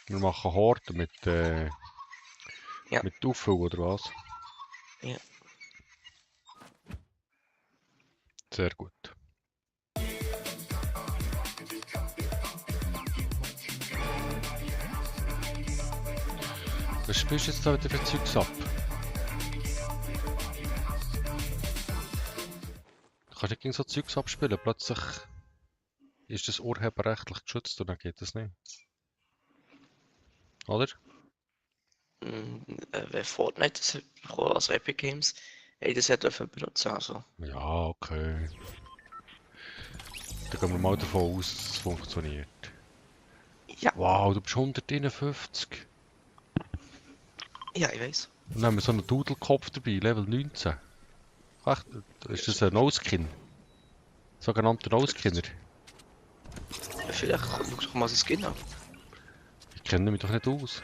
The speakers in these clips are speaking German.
Wir machen Horde Ja. mit Auffüllen, oder was? Ja. Sehr gut. Was spielst du jetzt da wieder für Zeugs ab? Du kannst nicht gegen so Zeugs abspielen, plötzlich ist das urheberrechtlich geschützt und dann geht das nicht. Oder? Wenn Fortnite das hat bekommen, also Epic Games, hätte das ja dürfen benutzen, also. Ja, okay. Dann gehen wir mal davon aus, dass es funktioniert. Ja. Wow, du bist 151. Ja, ich weiß. Und dann haben wir so einen Dudelkopf dabei, Level 19. Echt? Ist das ein No-Skin? Sogenannter No-Skinner? Vielleicht kommt doch mal sein Skin an. Ich kenne mich doch nicht aus.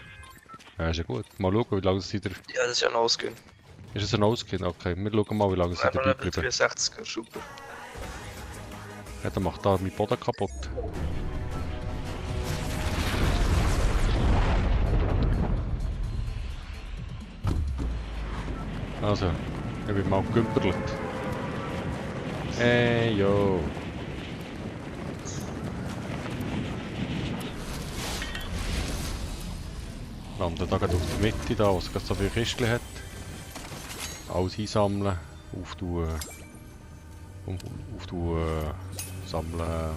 Ja, ist ja gut. Mal schauen, wie lange sie da... Ja, das ist ja ein No-Skin. Ist es ein No-Skin? Okay, wir schauen mal, wie lange sie Einfach dabei Level bleiben. 63, super. Ja, dann macht da mein Boden kaputt. Also, ich bin mal gegümperlet. Hey, yo. Landen da gerade auf der Mitte, da, wo es gerade so viele Kisten hat. Alles einsammeln, auftun, sammeln.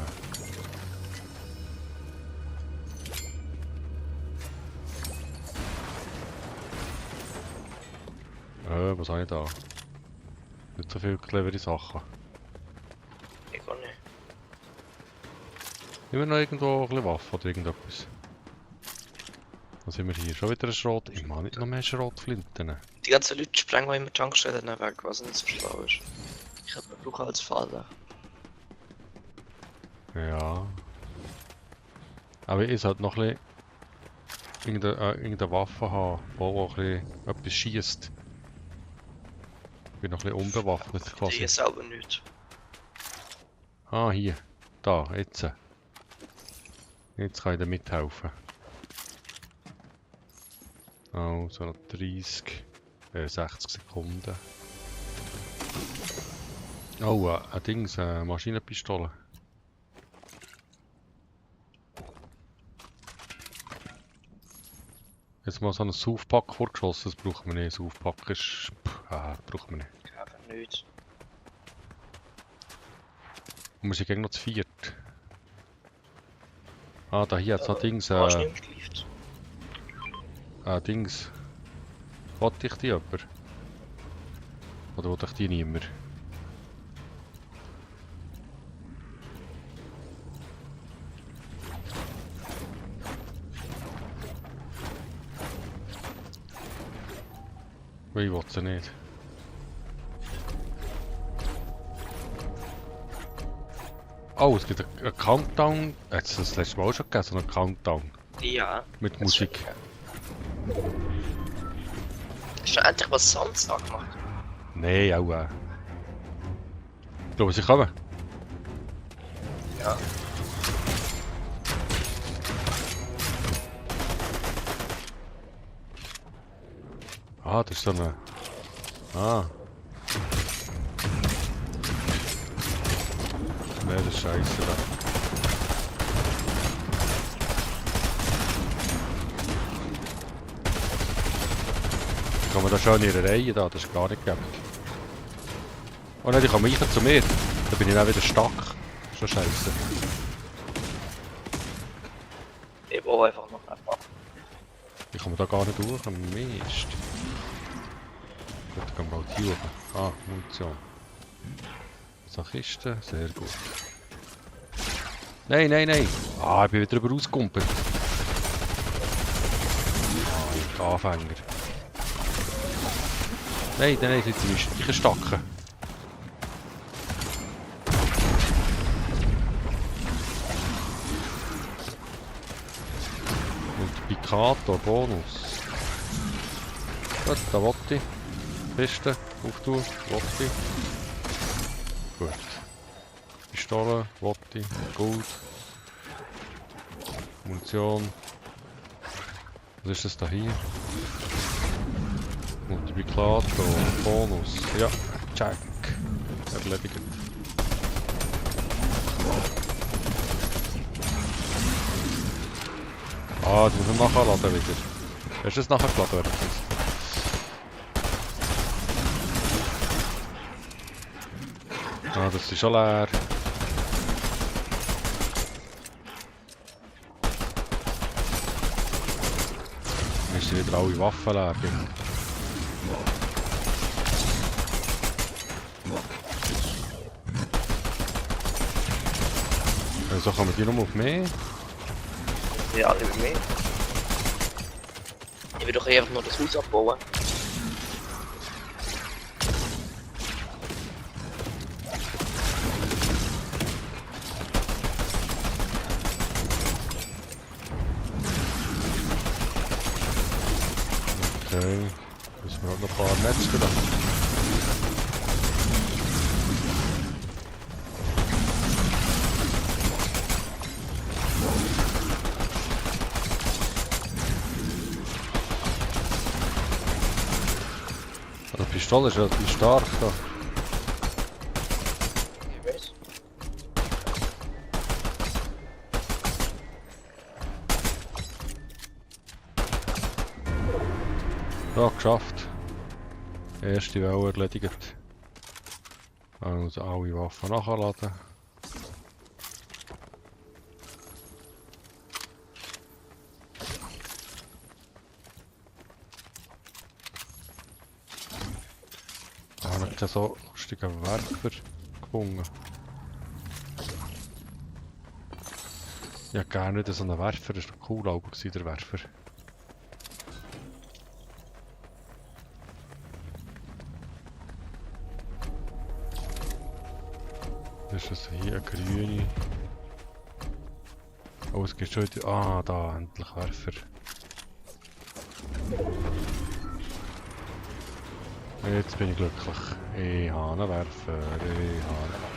Was habe ich da? Nicht so viele clevere Sachen. Ich kann nicht. Immer noch irgendwo ein bisschen Waffe oder irgendetwas. Was haben wir hier? Schon wieder ein Schrot? Ich mag nicht noch mehr Schrotflinten. Die ganzen Leute sprengen immer Junkstellen weg, was nicht so schlau ist. Ich hätte mir brauchen als Falle. Ja. Aber ich sollte noch ein bisschen irgendeine Waffe haben, die auch ein bisschen etwas schießt. Ich bin noch ein bisschen unbewaffnet Ich quasi. selber nicht. Ah, hier. Da, jetzt. Jetzt kann ich dir mithelfen. Also noch 60 Sekunden. Oh, ein Dings, eine Maschinenpistole. Jetzt mal so einen Saufpack vorgeschossen, das braucht man nicht. Saufpack ist... braucht man nicht. Einfach nicht. Und wir sind gegen noch zu viert. Ah, da hier hat es noch Dings, Hast du nicht geschleift? Dings. Wollte ich die jemand? Oder wollte ich die niemand? Ich will sie nicht. Oh, es gibt einen Countdown. Hat es das letzte Mal auch schon gegeben, so einen Countdown Ja. mit Musik. Hast du endlich was Samstag gemacht? Nein, auch. Ich glaube, sie kommen. Ja. Ah, das ist so eine... Ah. Nee, das ist scheiße da. Kann man da schon in ihrer Reihe da, das ist gar nicht gegeben. Oh nein, die kommen reichen zu mir. Da bin ich dann wieder stuck. Schon scheiße. Ich will einfach noch einfach. Ich komme da gar nicht durch, Mist. Gut, dann gehen wir halt hier hoch. Ah, Munition. So Kiste, sehr gut. Nein, nein, nein! Ah, ich bin wieder drüber rausgekumpelt. Ah, ich Anfänger. Nein, nein, jetzt ist ich gestacken. Multiplikator, Bonus. Gut, da wollte ich. Kiste, auftun, wollte ich. Gut. Pistole, wollte ich, Gold. Munition. Was ist das da hier? Multiplikator, Bonus. Ja, check. Erledigt. Ah, jetzt muss ich nachladen wieder. Hast du es nachher geladen? Oder? Ah, das ist schon leer. Dann ist wieder alle Waffen leer. Also kommen die nur auf mich? Ja, alle über mich. Ich will doch einfach nur das Haus abbauen. Okay. Müssen wir halt noch ein paar Netze da. Die Pistole ist relativ stark da. Ich weiß. Ja, geschafft. Erste Welle erledigt. Also alle Waffen nachladen. Ich habe nicht so lustigen Werfer gefunden. Ja, gerne nicht so einen Werfer, das war doch cool, auch der Werfer. Das ist hier eine grüne. Oh, es gibt schon wieder. Ah, da, endlich Werfer. Jetzt bin ich glücklich. Ich habe einen Werfer. Ich habe einen Werfer.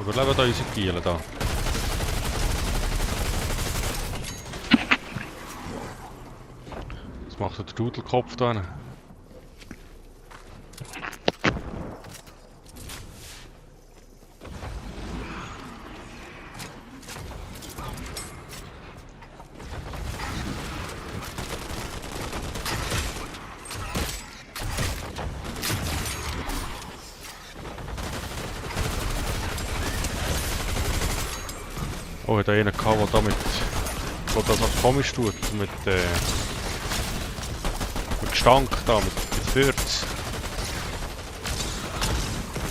Überleben da unsere Giele da. Was macht der Dudelkopf da? Oh, hat da einer gehabt, der damit. Der das auch komisch tut. Mit Gestank da, mit Fürz.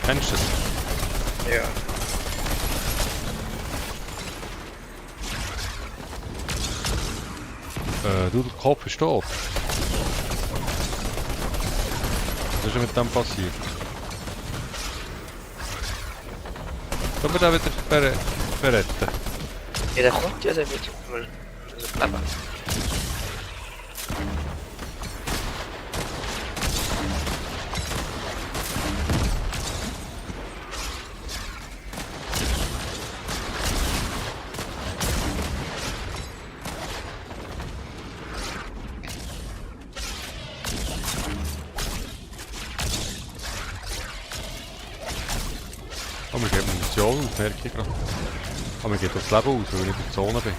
Kennst du das? Ja. Du, der Kopf ist tot. Was ist denn mit dem passiert? Können wir den wieder verretten? Ja, der kommt ja, der wird mal leben. Oh, wir geben Munition, das merke ich gerade. Oh, mir geht das Leben aus, weil ich nicht in der Zone bin.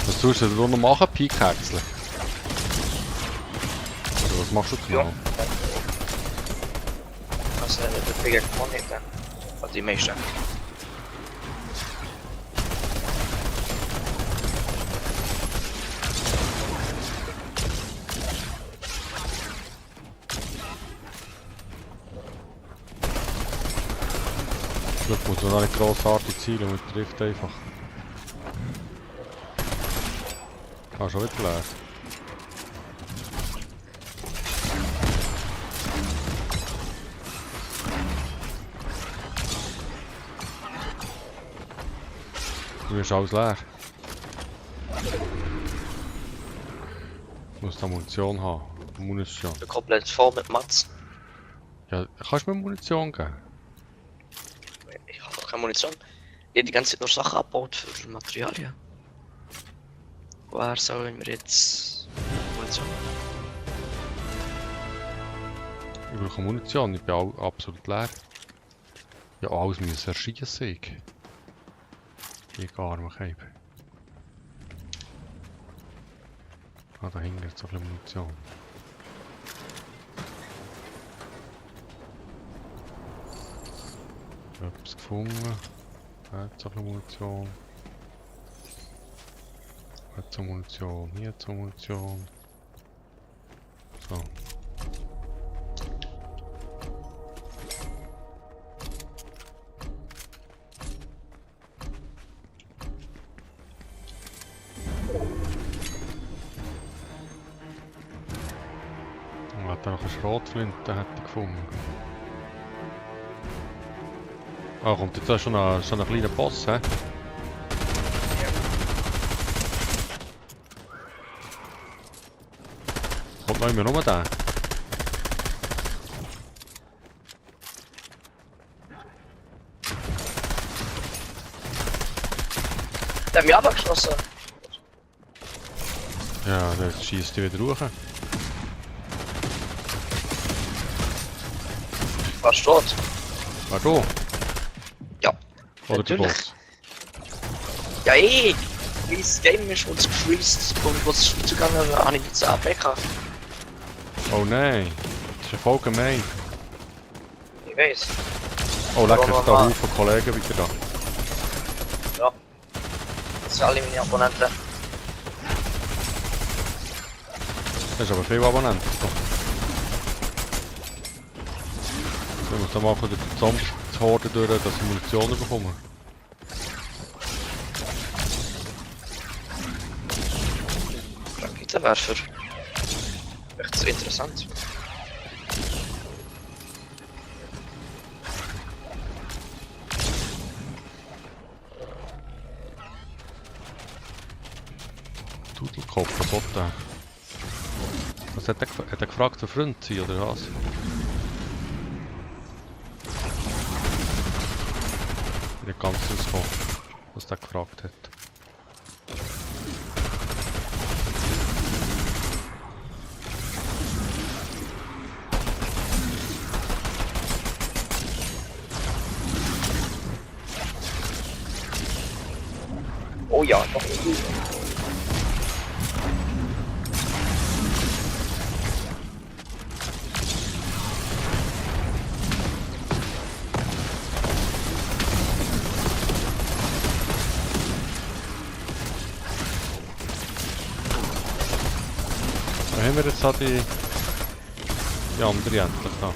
Was tust du da noch machen? Pickaxeln? Oder was machst du genau? Ja. Also, der Trigger kann nicht dann. Also die meisten. Ich muss noch nicht grossartig zielen, man trifft einfach. Ah, schon wieder leer. Du bist alles leer. Ich muss da Munition haben. Munition. Ich bin komplett voll mit Mats. Ja, kannst du mir Munition geben? Ich habe doch keine Munition. Ich habe die ganze Zeit nur Sachen abgebaut für Materialien. Woher sollen wir jetzt Munition? Ich brauche Munition, ich bin absolut leer. Ja, alles müssen erschießen. Ich gar nicht mehr. Ah, da hinten ist so viel Munition. Ich habe etwas gefunden. Da hat so viel Munition. Hat so Munition, hier hat so Munition. So. Und hat er noch eine Schrotflinte hat er gefunden. Ah, kommt jetzt auch schon ein kleiner Boss, hä? Kommt noch immer nur der. Der hat mich abgeschossen. Ja, der schießt die wieder hoch. Warst du tot? War du? Ja. Oder der Natürlich. Boss? Ja, eh! Wie das Game ist uns gefreezed und was ist zugegangen, habe ich jetzt APK. Oh nein, das ist ja voll gemein. Ich weiß. Oh, lecker, Warum ist da mal? Haufen Kollegen wieder da. Ja. Das sind alle meine Abonnenten. Das ist aber viel Abonnenten. Ich muss da mal von der Zombies-Horde durch, dass ich Munition bekomme. Raketenwerfer. Echt so interessant. Dudelkopf, was will der? Was hat er gefragt, der Freund sein oder was? Nicht ganz rausgekommen, was der gefragt hat. Oh ja, noch ein Wo haben wir jetzt da die andere endlich da?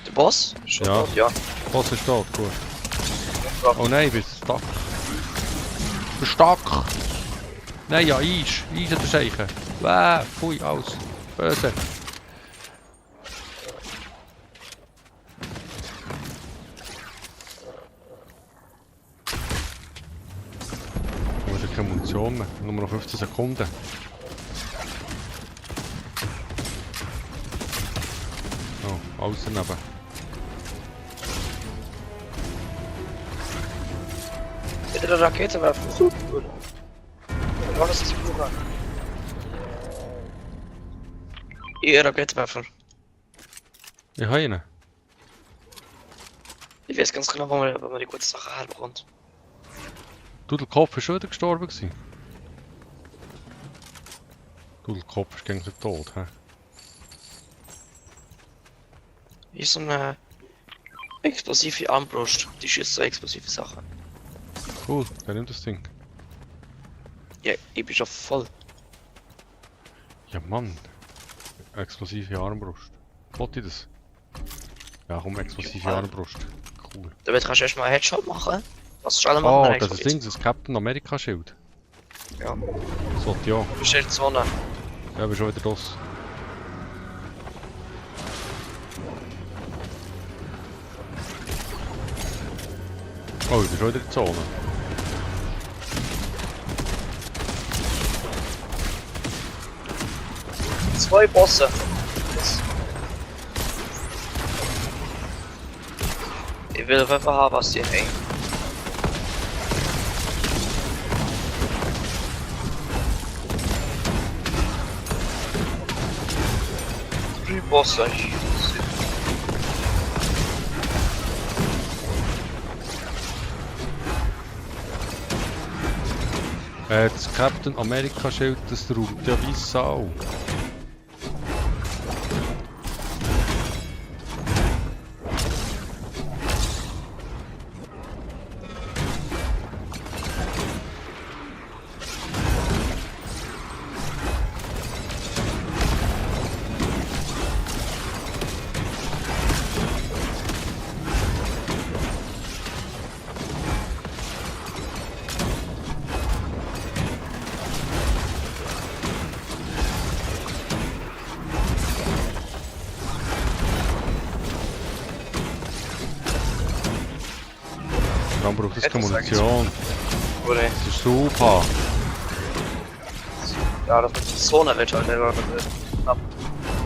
Der Boss? Schon Ja. tot, ja. Was ist tot? Gut. Oh nein, ich bin stuck. Ich bin stuck! Nein, ja, Eis! Eis hat der Scheiche! Wäh! Pfui, aus! Böse! Ich habe keine Munition mehr. Nur noch 15 Sekunden. Oh, alles daneben. Wieder eine Raketenwerfer. Super. Alles zu brauchen. Ihr Raketenwerfer. Ich habe einen. Ich weiß ganz genau, wo man die guten Sachen herbekommt. Dudelkopf ist schon wieder gestorben gewesen. Dudelkopf ist gegen den Tod, hä? Hier ist so eine explosive Armbrust. Die schießt so explosive Sachen. Cool, wer nimmt das Ding? Ja, ich bin schon voll. Ja Mann. Explosive Armbrust. Wollte ich das? Ja komm, explosive Ja. Armbrust. Cool. Damit kannst du erstmal einen Headshot machen. Was soll Oh, machen? das ist Ding, das Captain America Schild. Ja. So, ja. Du bist in der Zone. Ja, bin schon wieder los. Oh, ich bin schon wieder in der Zone. Zwei Bosse. Ich will auf jeden Fall haben, was die haben. Drei Bosse. Das Captain America Schild, das räumt ja wie Sau. Dann braucht es keine Munition. Oder? Das ist super. Ja, das ist die Zone, Alter.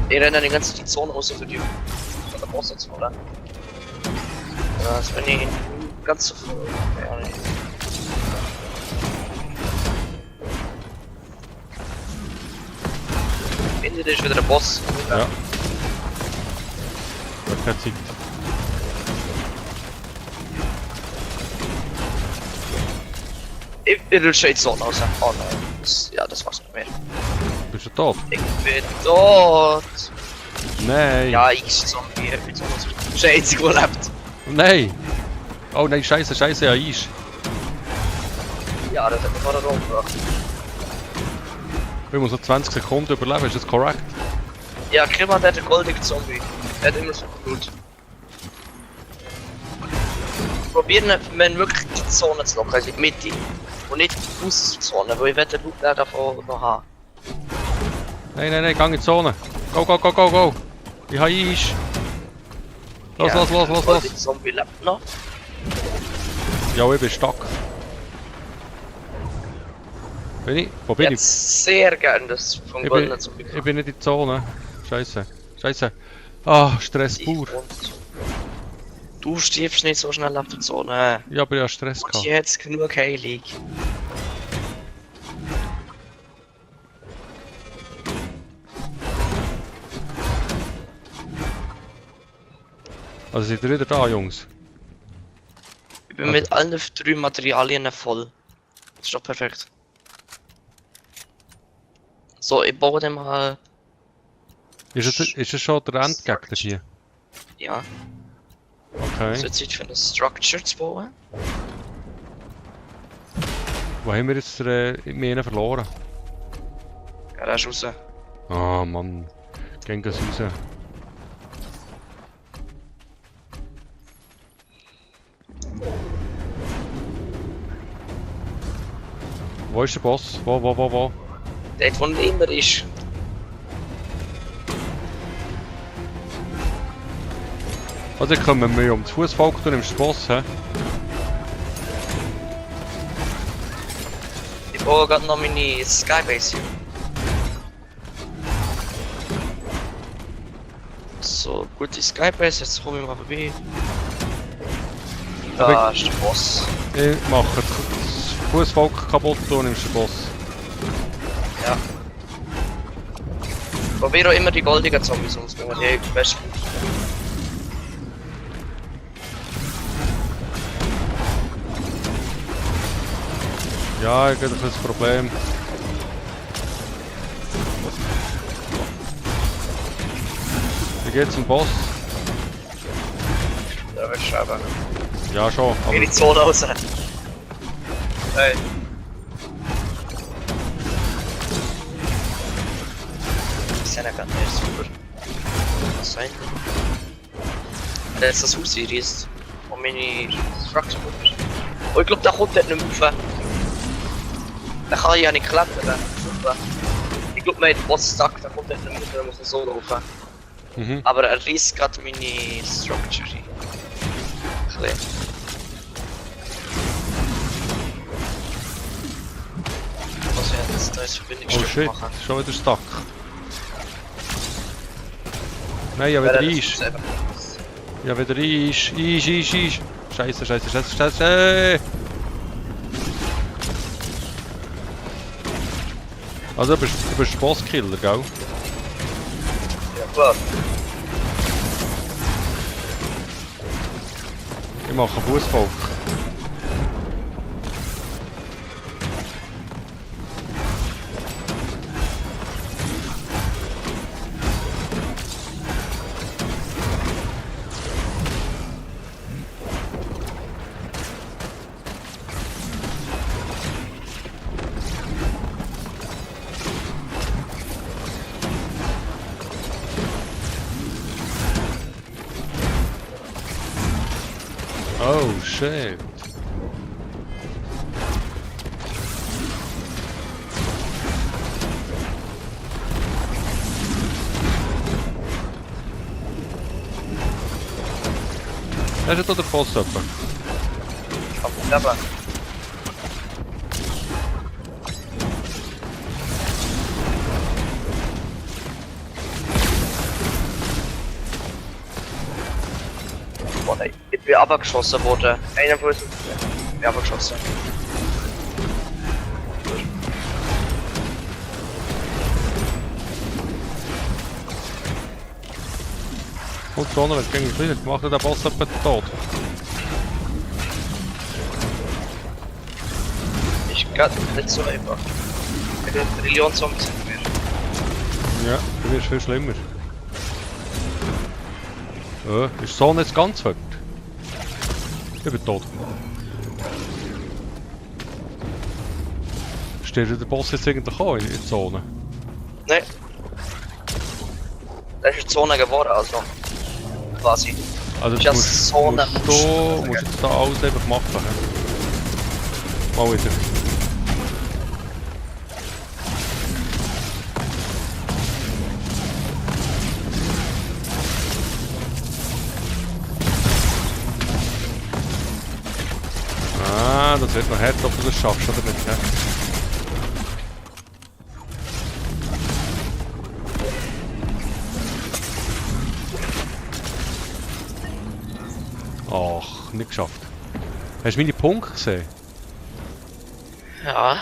Die rennen die ganze die Zone aus für die. Von der Bosse-Zone, oder? Ja, das bin ich ganz so. Ja, nicht. Ende ist wieder der Boss. Ja. Ja, keine Zeit. Ich will schon die Zone raus. Oh nein. Ja, das war's nicht mehr. Bist du tot? Ich bin tot. Nein! Ja, ich Zombie. Ich bin so der Einzige, der lebt. Nein! Oh nein, scheiße, scheiße, ja, Eis. Ja, das hat mich vorher umgebracht. Ich muss noch 20 Sekunden überleben, ist das korrekt? Ja, Krima, der hat einen goldigen Zombie. Der hat immer so gut. Probieren, wenn wirklich die Zone zu locken, also die Mitte. Und nicht die Auszone, weil ich werde den Loot davon noch haben. Nein, nein, nein, geh in die Zone. Go, go, go, go, go. Ich habe Eis. Los, Ja, los, los, los, der los. goldige Zombie lebt noch. Ja, ich bin stuck. Bin ich? Wo bin Ich ich? hätte sehr gern das vom Ich goldenen Zombie. bin nicht in der Zone. Scheiße. Scheiße. Ah, Stress pur. Du stirbst nicht so schnell auf der Zone. Ich habe ja Stress Und gehabt. jetzt genug heilig. Also seid ihr wieder da, Jungs? Ich bin mit allen 3 Materialien voll. Das ist doch perfekt. So, ich baue den mal. Ist es schon der Endgegner hier? Ja, Okay. es wird Zeit für eine Structure zu bauen. Wo haben wir jetzt Minen verloren? Ja, der ist raus. Ah, Mann. Gehen raus. Wo ist der Boss? Wo? Dort, wo er immer ist. Also ich komme mir um das Fußvolk, du nimmst den Boss, hä? Ich baue gerade noch meine Skybase hier. So, gute Skybase, jetzt komme ich mal vorbei. Da ist der Boss. Ich mache das Fußvolk kaputt, du nimmst den Boss. Ja. Probiere auch immer die goldigen Zombies umzubringen, die haben best gut. Ja, ich habe ein bisschen Problem. Wie geht's zum Boss? Ja, will ich schreiben. Ja, schon, Geh aber die Zone raus. Hey. Das ist ja nicht ganz super. Was sein? Der ist das Haus hier ist. Und meine Structure. Oh, ich glaube, da kommt der nicht mehr rauf. Da kann ich ja nicht klettern. Ich glaube, mein Boss-Stack, da kommt nicht mehr, da muss man so laufen. Mhm. Aber er reißt gerade meine Structure ein. Bisschen. Was wir jetzt da als Oh Verbindungsstück shit, machen. schon wieder stuck. Nein, ja wieder Eis. Ja wieder Eis. Eis. Scheiße, scheiße, scheiße, scheiße. Also du bist Bosskiller, gell? Ja klar. Ich mache Fußvolk. Oh shit. Er ist hier der Boss etwa. Auf dem Level. Oh nein, ich bin abgeschossen worden. Einer von uns ist abgeschossen. Und Sonne, wenn es gegen mich nicht macht, der Boss etwa tot. Ist gerade nicht so einfach. Ich habe Trillion-Zombies hinter mir. Ja, bei mir ist es viel schlimmer. Ist die Sonne jetzt ganz weg? Ich bin tot. Steht der Boss jetzt eigentlich auch in der Zone? Nein. Das ist die Zone geworden, also. Quasi. Also Ist du das musst, Zone? musst jetzt da alles einfach machen. He? Mal wieder. Ah, das wird noch hart, ob du das schaffst oder nicht. He? Ach, nicht geschafft. Hast du meine Punkte gesehen? Ja.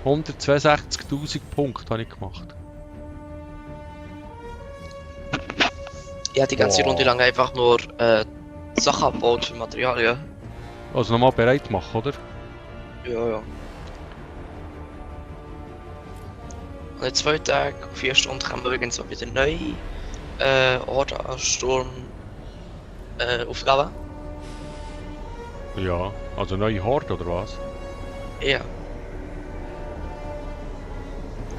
162.000 Punkte habe ich gemacht. Ich habe die ganze Boah. Runde lang einfach nur Sachen abgebaut für Materialien. Also nochmal bereit machen, oder? Ja. Und in 2 Tagen, 4 Stunden kommen wir übrigens auch wieder neue Orda-Sturm Aufgaben. Ja, also neue Horde oder was? Ja.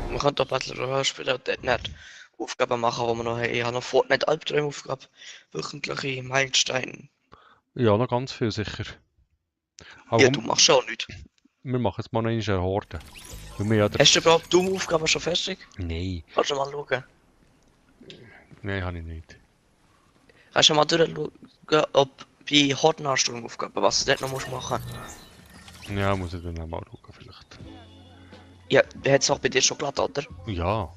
Man könnte auch Battle Royale spielen und dort nicht Aufgaben machen, die wir noch haben. Ich habe noch Fortnite Albtraum-Aufgabe, wöchentliche Meilensteine. Ja, noch ganz viel sicher. Aber Ja, komm, du machst schon nichts. wir machen jetzt mal noch eine Horde. Weil wir ja der... Hast du überhaupt dumme Aufgaben schon fertig? Nein, Kannst du mal schauen. nein, habe ich nicht. Kannst du mal durchschauen, ob bei Hordenarsturmaufgaben, was du dort noch machen musst? Ja, muss ich dann auch mal schauen vielleicht. Ja, hat es auch bei dir schon geladen, oder? Ja.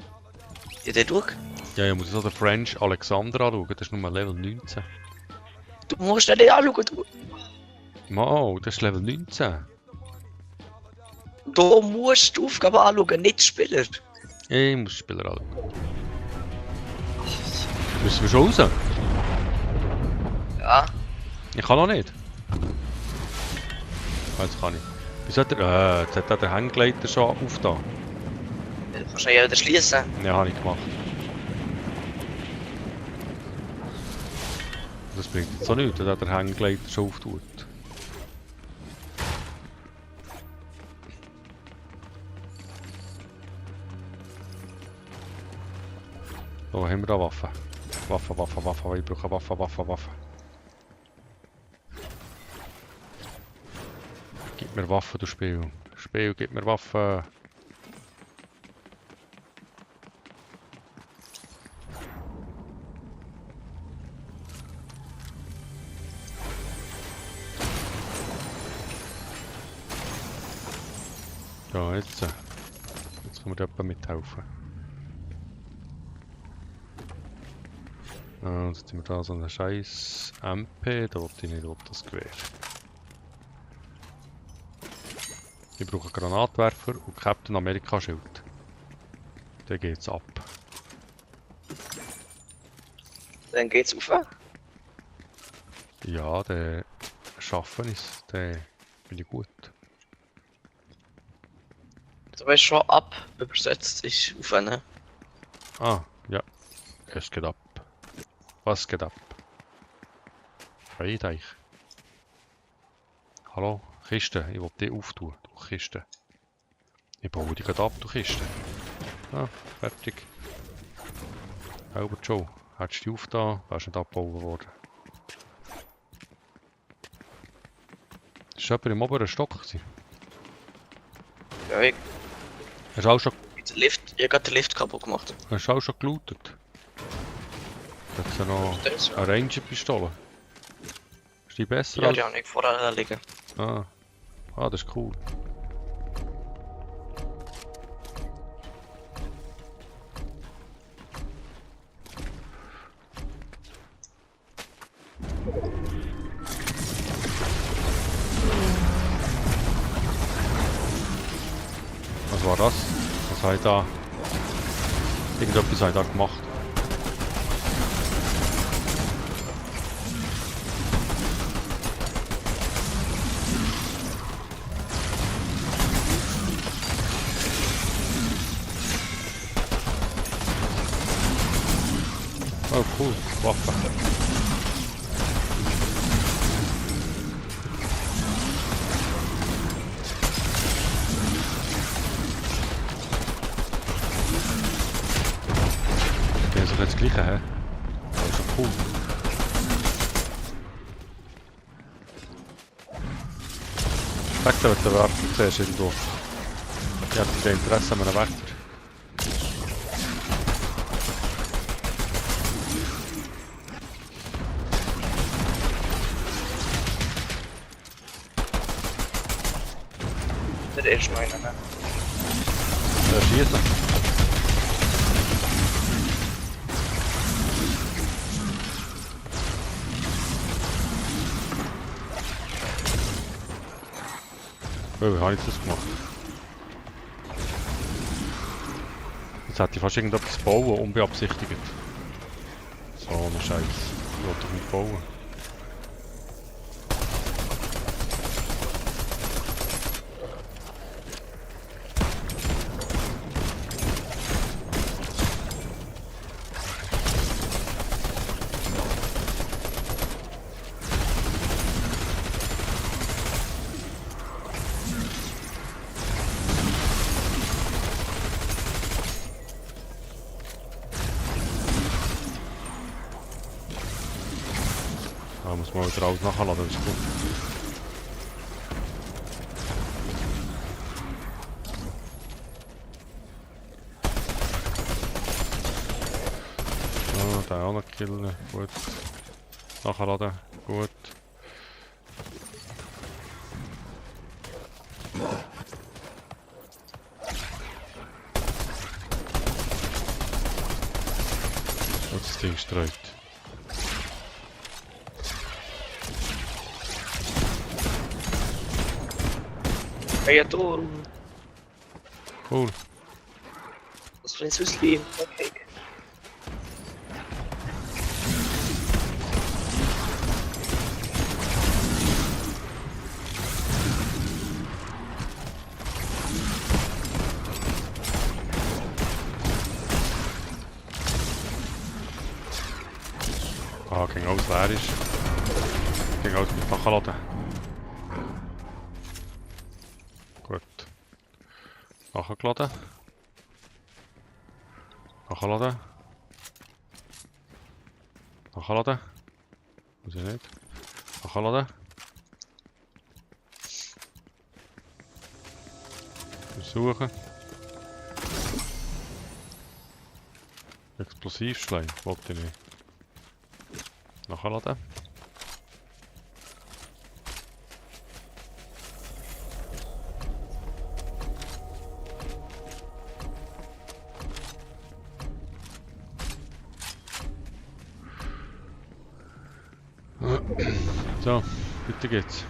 Ja, der durch. Ja, ich muss jetzt auch den French Alexander anschauen, das ist nur Level 19. Du musst den nicht anschauen, du. Wow, das ist Level 19. Du musst die Aufgabe anschauen, nicht die Spieler. Ich muss den Spieler anschauen. Müssen wir schon raus? Ja. Ich kann noch nicht. Jetzt kann ich. Wieso hat er... jetzt hat er den Hängleiter schon aufgetan. Du kannst ja wieder schließen. Ja, habe ich gemacht. Das bringt jetzt auch nichts, dass der Hängleiter schon auftut. So, haben wir da Waffen. Waffen. Ich brauche Waffen. Gib mir Waffen, du Spiel. Spiel, gib mir Waffen. Ja, jetzt. Jetzt kann mir jemand mithelfen. Ah, jetzt haben wir da so einen scheiß MP. Da wollte ich nicht, das Gewehr. Ich brauche einen Granatwerfer und Captain America Schild. Dann geht's ab. Dann geht's rauf. Ja, dann schaffen es. Dann bin ich gut. Du weißt schon ab, übersetzt ist rauf, ne? Ah, ja. Es geht ab. Was geht ab? Freideich. Hallo? Kiste. Ich will die auftun. Du Kiste. Ich baue die gerade ab, du Kiste. Ah, fertig. Albert Joe. Hättest du die aufgetan, wärst nicht abgebaut worden. Das war jemand im oberen Stock. Gewesen. Ja, ich Hast du auch schon, ich hab grad den Lift kaputt gemacht. hast du auch schon gelootet? Da hat ja noch Das, ja. eine Ranger-Pistole. Ist die besser Ja, als... die habe ich vorher liegen. Ah. Ah, das ist cool. Was war das? Was habe ich da? Irgendetwas habe ich da gemacht. Oh cool, Waffe. Das ist doch jetzt das Gleiche, hä? Das ist doch cool. Sag dir, wenn du Wärter siehst irgendwo. Ich habe kein Interesse an einem Wärter. Der erste Mal, ne? Der schießen. Oh, wie habe ich das gemacht? Jetzt hätte ich fast irgendetwas bauen, unbeabsichtigt. So eine Scheiße. Ich wollte doch nicht bauen. Da muss man wieder alles nachladen, das ist gut. Ah, den auch noch killen, gut. Nachladen, gut. Und das Ding streut. Hey, ja, du. Cool. Was für ein Süßli. Okay. Ah, ging alles leer ist. Ging alles mit nachladen. Gut. Nachgeladen. Nachladen. Nachladen. Muss ich nicht. Nachladen. Suchen. Explosivschleim, wollte ich nicht. Nachladen. So, weiter geht's.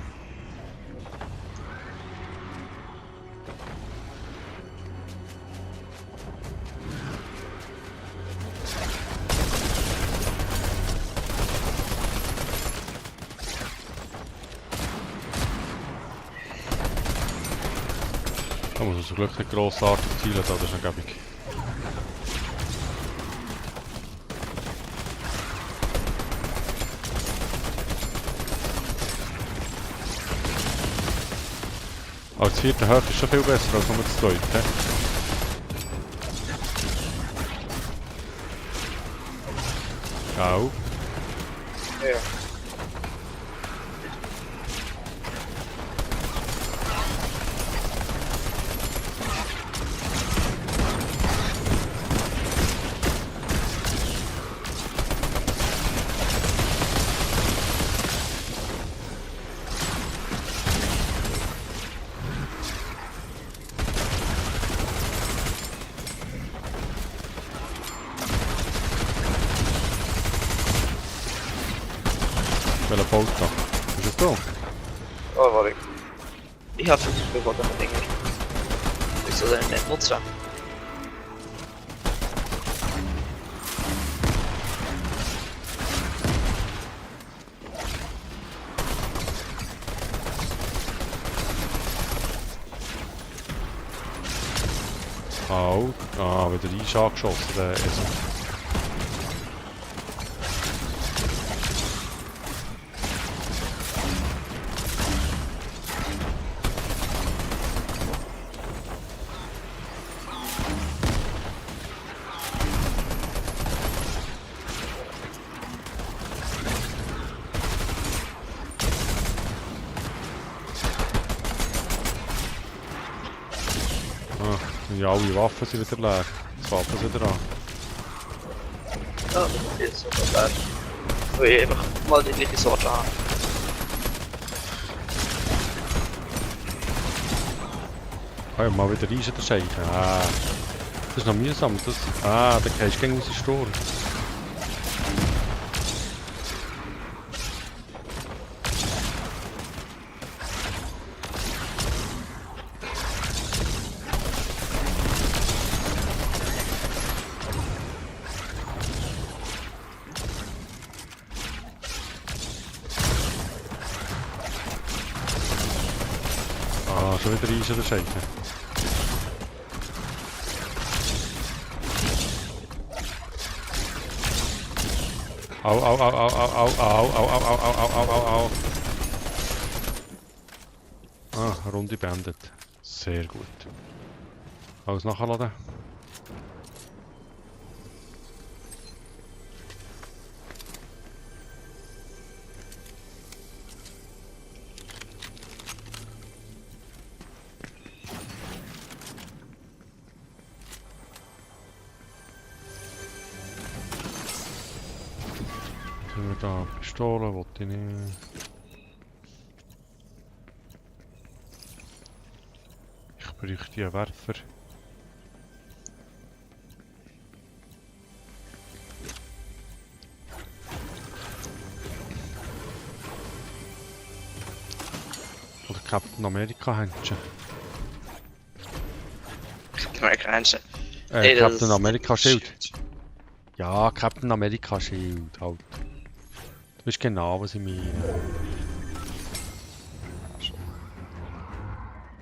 Da muss man zum Glück nicht grossartig zielen, da, das ist eine Gebung. Aber das vierte Höhe ist schon viel besser als nur das zweite. Auch. Ja. Welcher baut da? Ist es da? Oh, warte. Ich habe 50 geworden mit Englisch. Ich soll den nicht nutzen. Au. Ah, wieder Eis angeschossen, der Esel. Ja, alle Waffen sind wieder leer. Das Waffen sind wieder an. Ja, jetzt so bad. Wo ich einfach mal die gleiche Sorte habe. Ah, ja, mal wieder rein in der Scheiche. Ah, das ist noch mühsam. Das... Ah, da gehst du gegen unsere Sturm. Ah, schon wieder rein in der Scheiche. Au, au, au, au, au, au, au, au, au, au, au, au, au, au. Ah, Runde beendet. Sehr gut. Alles nachladen. Haben wir da Pistole, wollte ich nicht. Ich bräuchte einen Werfer. Oder Captain America Händchen. Amerikanische. Hey, das Captain ist- America Schild. Ja, Captain America Schild halt. Du weißt genau, was ich meine.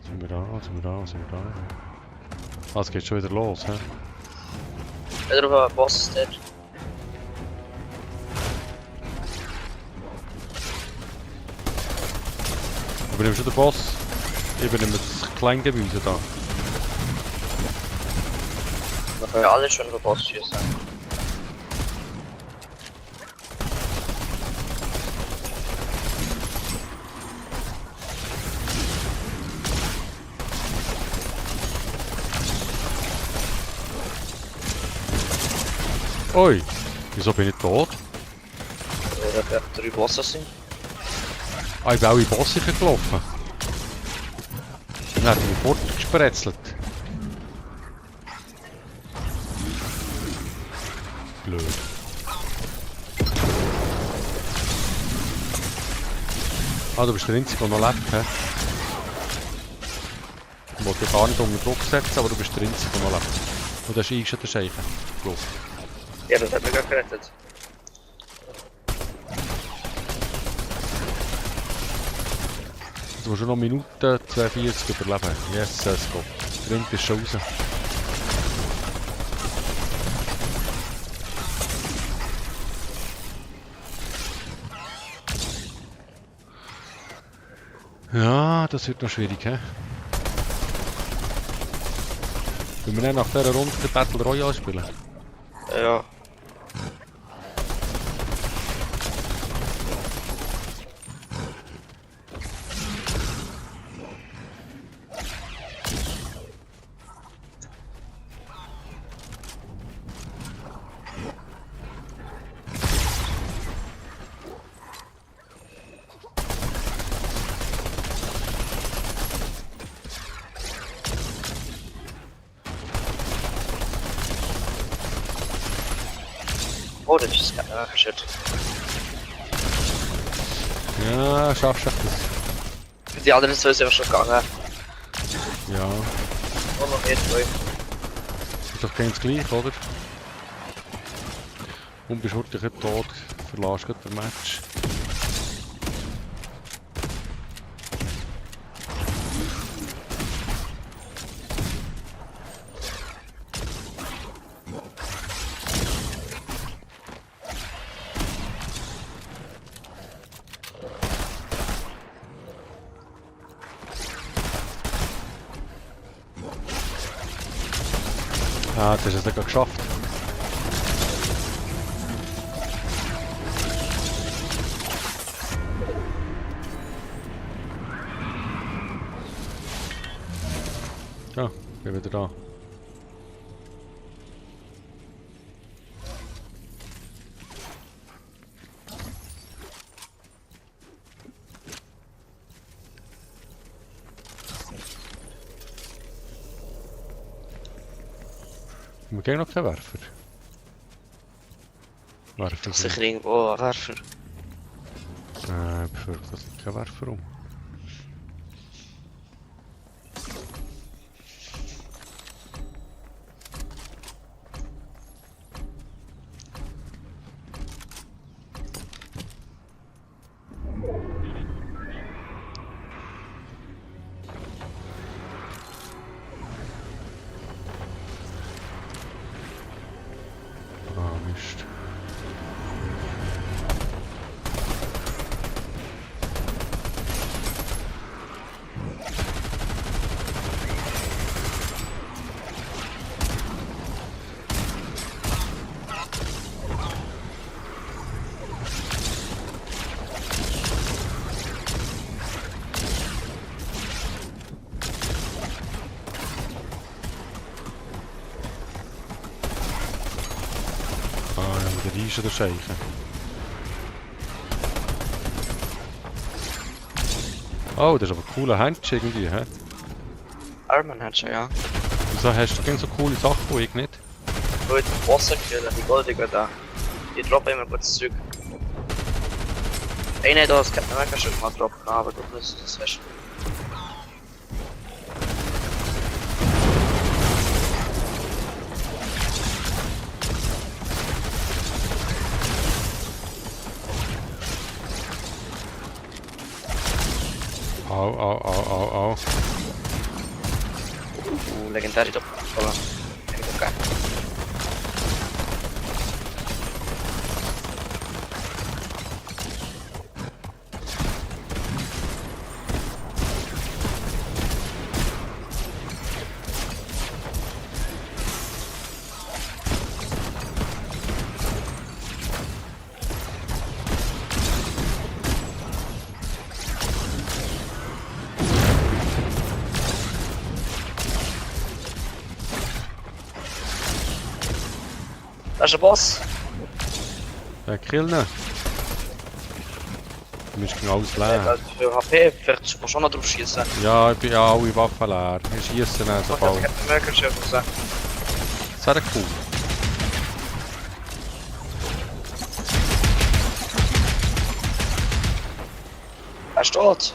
Sind wir da, sind wir da, sind wir da? Ah, es geht schon wieder los, hä? Wieder auf einen Boss ist dort. Übernimmst du den Boss? Ich übernehme das Kleingemüse da. Wir können ja alle schon über Boss schießen. Ui, wieso bin ich tot? Da werden 3 Bosse sind. Ah, ich bin auch in Bosse gelaufen. Dann hat er mich fortgespretzelt. Blöd. Ah, du bist der Einzige, der noch lebt, hä? Ich wollte dich gar nicht unter Druck setzen, aber du bist der Einzige, der noch lebt. Und das ist eigentlich schon der Scheiche. Ja, das hat mich gar gerettet. Jetzt musst du noch Minute 42 überleben. Yes, let's go. Der Wind ist schon raus. Ja, das wird noch schwierig, hä? Wollen wir dann nach dieser Runde den Battle Royale spielen? Ja. Oh, das ist shit. Ja, schaffst du das? Die anderen zwei sind ja schon gegangen. Ja, Oh, noch nicht, zwei. ist doch ganz gleich, oder? Und bist wirklich nicht tot, verlässt gerade den Match. Ah, das hast du es sogar geschafft. Ja, ich bin wieder da. Wir gehen noch keinen Werfer. Werfer. Sicher irgendwo ein Werfer. Befürchte, das ist kein Werfer um. Ah, Mist. Ah, ja, der Riese, der Scheiche. Oh, das ist aber ein cooler Handsch irgendwie, hä? Armen hat schon, ja. Wieso hast du denn so coole Sachen, wo ich nicht? Leute, Bosse killen, die Goldiger da. Die droppen immer kurz zurück. Einer da, das Captain America schon mal droppen, aber du musst das fest. Au, au, au, au, au. Legendary top. Voilà. Okay. Das ist ein Boss. Killen. Du musst genau alles Der leer. hat viel HP, vielleicht muss man schon noch drauf schießen. Ja, ich bin ja alle Waffen leer. Ich schieße dann so Ich bald. hätte Merker schon gesagt. Das wäre cool. Er steht.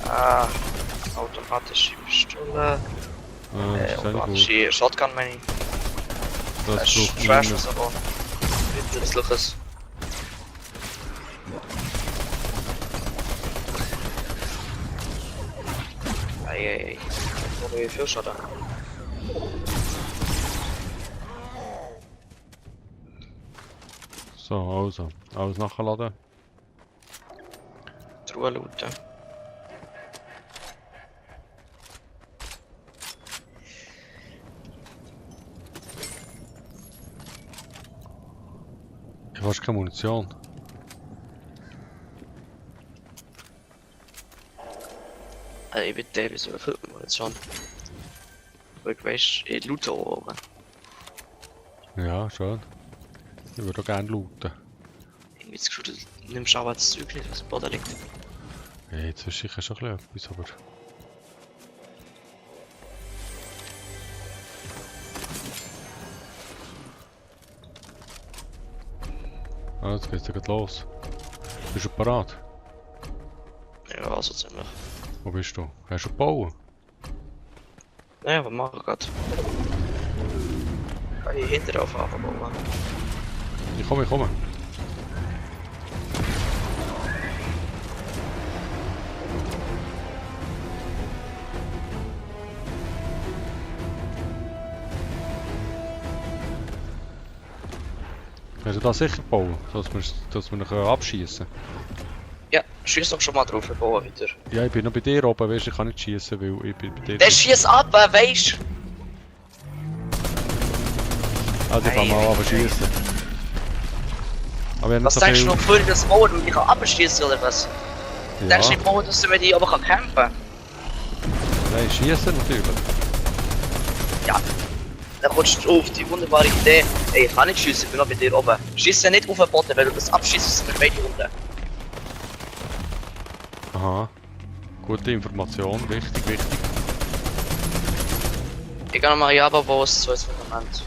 Ah, automatische Pistole. Das ist nicht gut. Automatische Shotgun meine ich. Das Das braucht ist Trash niemand. aber. Nützliches. Eieiei. Wo wir viel Schaden. So, also. Alles nachladen. Truhe looten. Ich habe keine Munition. Ich bin der, wieso viel Munition. Aber ich weiss, ich loote auch oben. Ja, schön. Ich würde auch gerne looten. Irgendwie das Gefühl, du nimmst auch das Zeug nicht, was am Boden liegt. Ja, jetzt ist sicher schon ein bisschen etwas, aber... Ah, jetzt geht's ja gleich los. Bist du parat? Ja, also ziemlich. Wo bist du? Hast du gebaut? Ja, was mache ich gerade? Kann ich hinterher auf bauen? Ich komme, ich komme. Hast du das sicher gebaut, dass wir noch abschießen können? Ja, schieß doch schon mal drauf, wir bauen weiter. Ja, ich bin noch bei dir oben, weißt du, ich kann nicht schießen, weil ich bin bei dir. Der schießt ab, weißt du? Also ich kann mal aber schießen. Aber wir haben nicht Was so denkst viel... du noch für das Bauen und ich kann abschießen oder was? Ja, Denkst du nicht bauen, dass du mit dir aber kann kämpfen? nein, schießen natürlich. Ja. Dann kommst du auf die wunderbare Idee, ey, ich kann nicht schießen, ich bin noch bei dir oben. Schieß ja nicht auf den Boden, wenn du das abschießt, sind wir beide unten. Aha. Gute Information, wichtig, wichtig. Ich kann nochmal Java bauen, das ist so ein Fundament.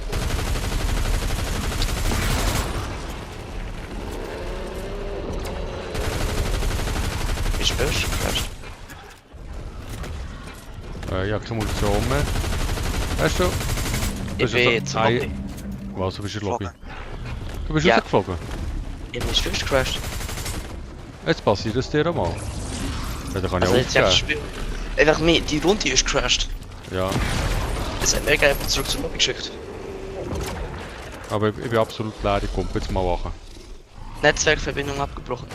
Wie spielst du? Ich habe keine Munition mehr. Weißt du? Ich bin jetzt im Lobby. Was, du bist in der Lobby? Geflogen. Du bist Ja. rausgeflogen? Ich bin nicht gecrashed. Jetzt passiert es dir einmal. Ja, dann kann ich Also jetzt einfach aufgeben. spielen. Einfach mehr, die Runde ist crashed. Ja, Das hat mir gerne zurück zur Lobby geschickt. aber ich bin absolut leer, ich komme jetzt mal wachen. Netzwerkverbindung abgebrochen.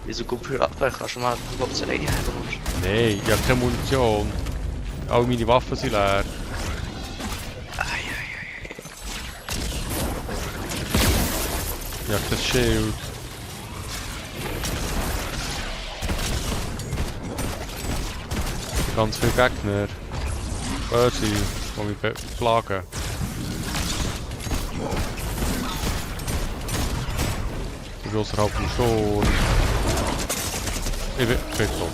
Wieso Computer abbrechen? Kannst du mal überhaupt zur Regie haben? Nein, ich habe keine Munition. Alle meine Waffen sind leer. Ich habe kein Schild. Ganz viele Gegner. Böse, die mich plagen. Ich bin außerhalb vom Schon. Ich bin tot.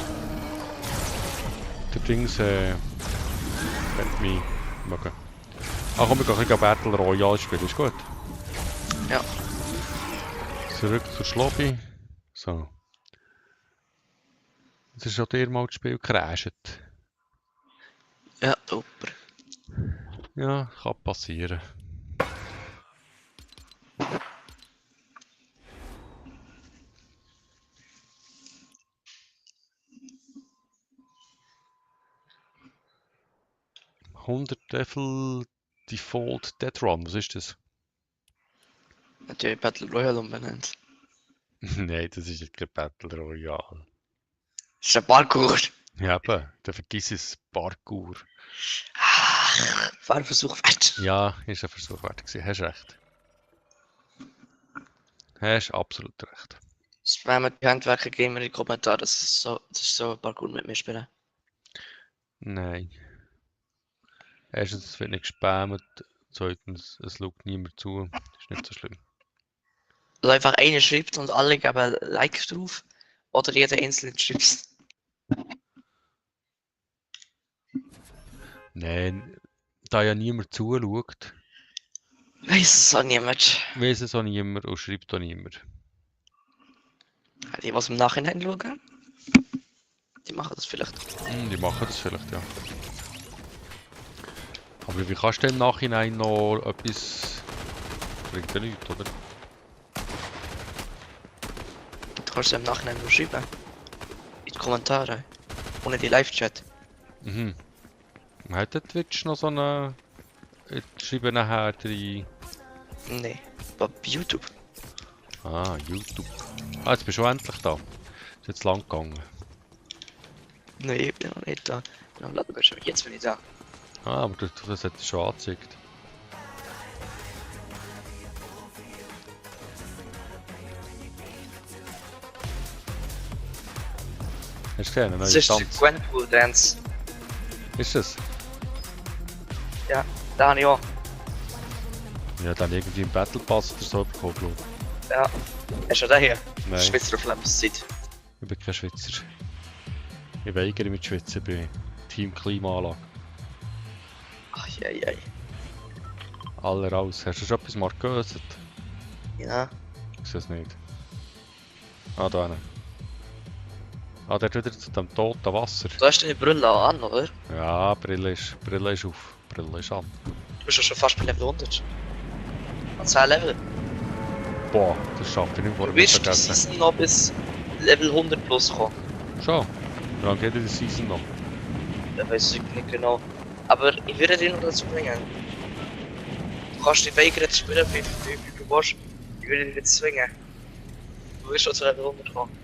Der Dings, könnte mich mögen. Ach komm, wir gehen ein bisschen Battle Royale spielen, ist gut. Ja. Zurück zur Lobby. So. Jetzt ist schon dir mal das Spiel gecrasht. Ja, super. Ja, kann passieren. Devil Default Dead Run, was ist das? Natürlich Battle Royale umbenannt. Nein, das ist jetzt kein Battle Royale. Das ist ein Parkour. Ja, eben, dann vergiss es, Parkour. Fahrversuch wert. Ja, ist ein Versuch wert gewesen, hast recht. Hast absolut recht. Wenn wir die Handwerker geben in die Kommentare, das ist so ein Parkour mit mir spielen. Nein. Erstens, es wird nicht gespammt. Zweitens, es schaut niemand zu. Ist nicht so schlimm. Also einfach einer schreibt und alle geben Like drauf. Oder jeder einzeln schreibt. Nein, da ja niemand zuschaut, Weiss es auch niemand. weiss es auch niemand und schreibt auch niemand. Die, was im Nachhinein schauen, die machen das vielleicht. Die machen das vielleicht, ja. Aber wie kannst du im Nachhinein noch etwas... Bringt ja nichts, oder? Du kannst es im Nachhinein nur schreiben. In die Kommentare. Ohne die Live-Chat. Mhm. Hat der Twitch noch so eine... Schreiben nachher rein... Nee, aber bei YouTube. Ah, YouTube. Ah, jetzt bist du endlich da. Ist jetzt lang gegangen. Nee, ich bin noch nicht da. Ich bin am Ladenbildschirm. Jetzt bin ich da. Ah, aber das hat schon angezeigt. Hast du gesehen? Eine Das neue ist der Tanz. Gwenpool Dance. Ist das? Ja, da habe ich auch. Ja, dann irgendwie im Battle Pass oder so bekommen, glaube ich. Ja. Hast du den hier? Nein, Schweizer auf Lebenszeit. ich bin kein Schweizer. Ich weigere mich Schweizer bei Team Klimaanlage. Ach, jei. Alle raus. Hast du schon etwas marköset? Ja. Ich sehe es nicht. Ah, da hinten. Ah, der wieder zu dem toten Wasser. Du hast deine Brille auch an, oder? Ja, Brille ist auf. Brille ist an. Du bist ja schon fast bei Level 100. An 10 Level. Boah, das schaffe ich nicht vor Du dem wirst die Mittagessen. Season noch bis Level 100 plus kommen. Schon? Wie lange geht die Season noch? Das weiß ich nicht genau. Aber ich würde dich noch dazu bringen. Du kannst dich weigern zu spielen, wie du willst. Ich würde dich jetzt zwingen. Du wirst schon zu Level 100 kommen.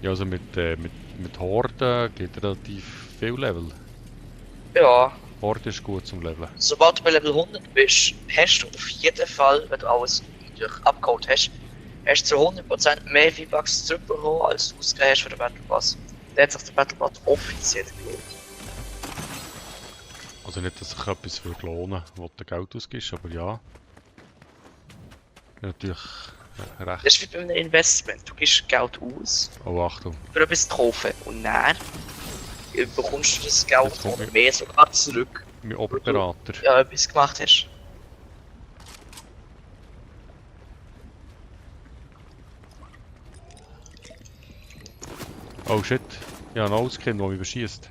Ja, also mit Horde geht relativ viel Level. Ja. Horde ist gut zum Leveln. Sobald du bei Level 100 bist, hast du auf jeden Fall, wenn du alles durch abgeholt hast, hast du zu 100% mehr V-Bucks zurückbekommen, als du ausgegeben hast für den Battle Pass. Der hat sich der Battle Pass offiziell gelohnt. Also nicht, dass sich etwas lohnen würde, wo du Geld ausgibst, aber ja. Natürlich recht. Das ist wie bei einem Investment. Du gibst Geld aus, Oh, Achtung. für etwas zu kaufen. Und dann bekommst du das Geld Jetzt kommt oder mir- mehr sogar zurück, Mein Oberberater. ja, etwas gemacht hast. Oh shit. Ich habe einen Auskin, der mich beschießt.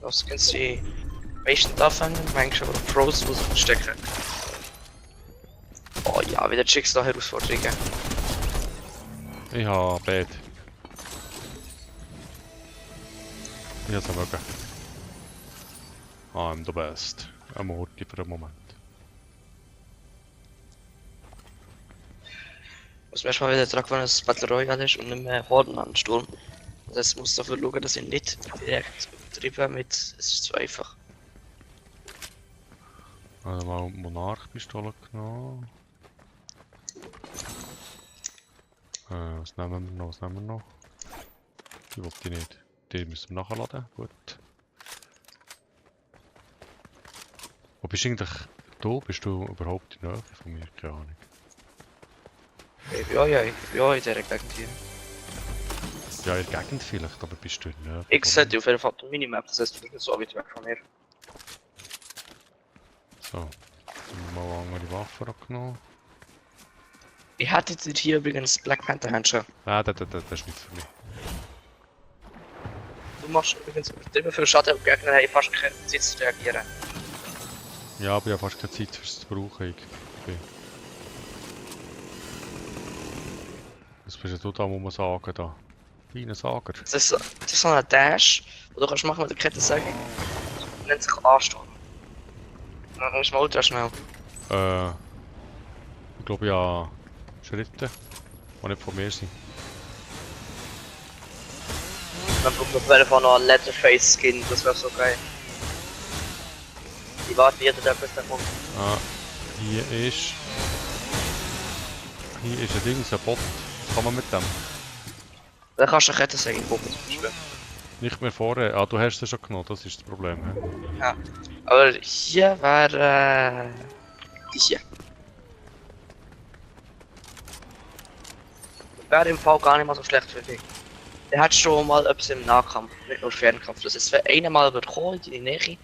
Das kannst du meistens anfangen, manchmal aber Pros muss verstecken. Oh ja, wieder schickst du Herausforderungen. Ich habe Bett. Ich habe es mögen. I'm the best. Ein Morty für einen Moment. Muss man erstmal wieder dran gewöhnen, dass es Battle Royale ist und nicht mehr Horden an den Sturm. Das heißt, ich muss dafür schauen, dass ich nicht direkt übertrieben mit, es ist zu einfach. Also mal Monarch-Pistole genommen. Was nehmen wir noch? Was nehmen wir noch? Die wollte ich nicht. Die müssen wir nachladen. Gut. Wo bist du eigentlich? Du? Bist du überhaupt in der Nähe von mir? Keine Ahnung. Ich bin ja in dieser Gegend hier. Ja, in der Gegend vielleicht, aber bist du in der Nähe? Ich sehe dich auf jeden Fall auf der Minimap, das heißt, du bist nicht so weit weg von mir. So. Haben wir mal eine andere Waffe auch genommen. Ich hatte dir hier übrigens Black Panther Handschuhe. Ah, das ist nichts für mich. Du machst übrigens übertrieben viel Schaden und Gegner haben fast keine Zeit zu reagieren. Ja, aber ich habe fast keine Zeit fürs zu brauchen. Okay. Was bist du da, muss man sagen, da? Wie ein Sager. Das ist so ein Dash, wo du kannst machen mit der Kettensäge. Nennt sich Ansturm. Dann ist man ultra schnell. Ich glaube ja Schritte, die nicht von mir sind. Dann braucht man auf jeden Fall noch einen Letterface Skin, das wäre so geil. Ich warte, wie der bis der kommt. Ah, hier ist ein Ding, ein Bot. Was kann man mit dem? Dann kannst du eine Kettensäge gucken zum Beispiel. Nicht mehr vorher. Ah, du hast sie schon genommen, das ist das Problem. He? Ja. Aber hier wäre die hier. Wäre im Fall gar nicht mal so schlecht für dich. Der hat schon mal etwas im Nahkampf, nicht nur Fernkampf. Das heißt, wenn einer mal wird kommen in deine Nähe, hättest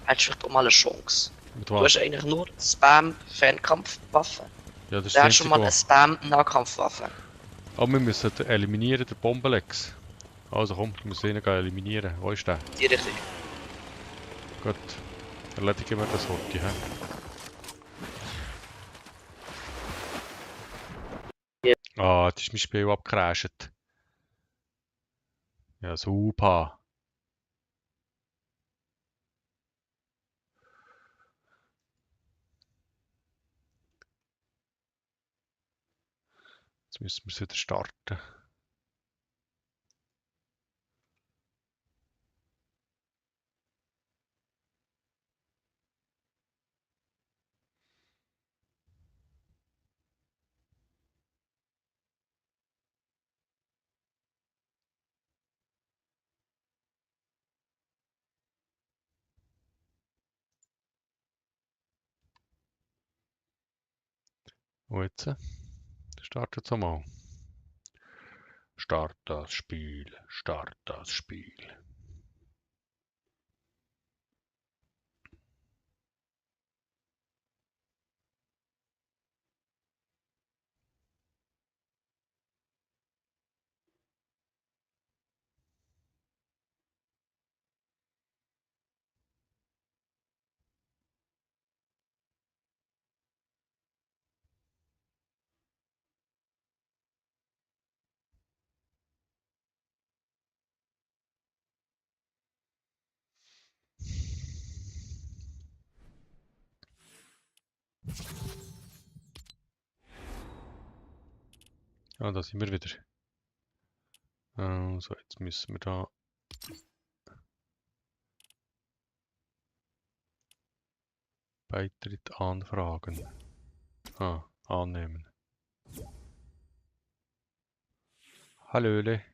du vielleicht auch mal eine Chance. Mit Du was? hast eigentlich nur Spam-Fernkampfwaffe. Ja, das ist Der das hat schon mal eine Einzige. Spam-Nahkampfwaffe. Aber wir müssen den eliminieren, den Bombenlex. Also komm, wir müssen ihn gehen eliminieren. Wo ist der? Die Richtung. Gut, erledigen wir das heute. He? Ja. Ah, jetzt ist mein Spiel abgecrasht. Ja, super. Jetzt müssen wir es wieder starten. Und jetzt startet es einmal. Start das Spiel, start das Spiel. Ja, da sind wir wieder. So, jetzt müssen wir da Beitritt anfragen. Ah, annehmen. Hallöle.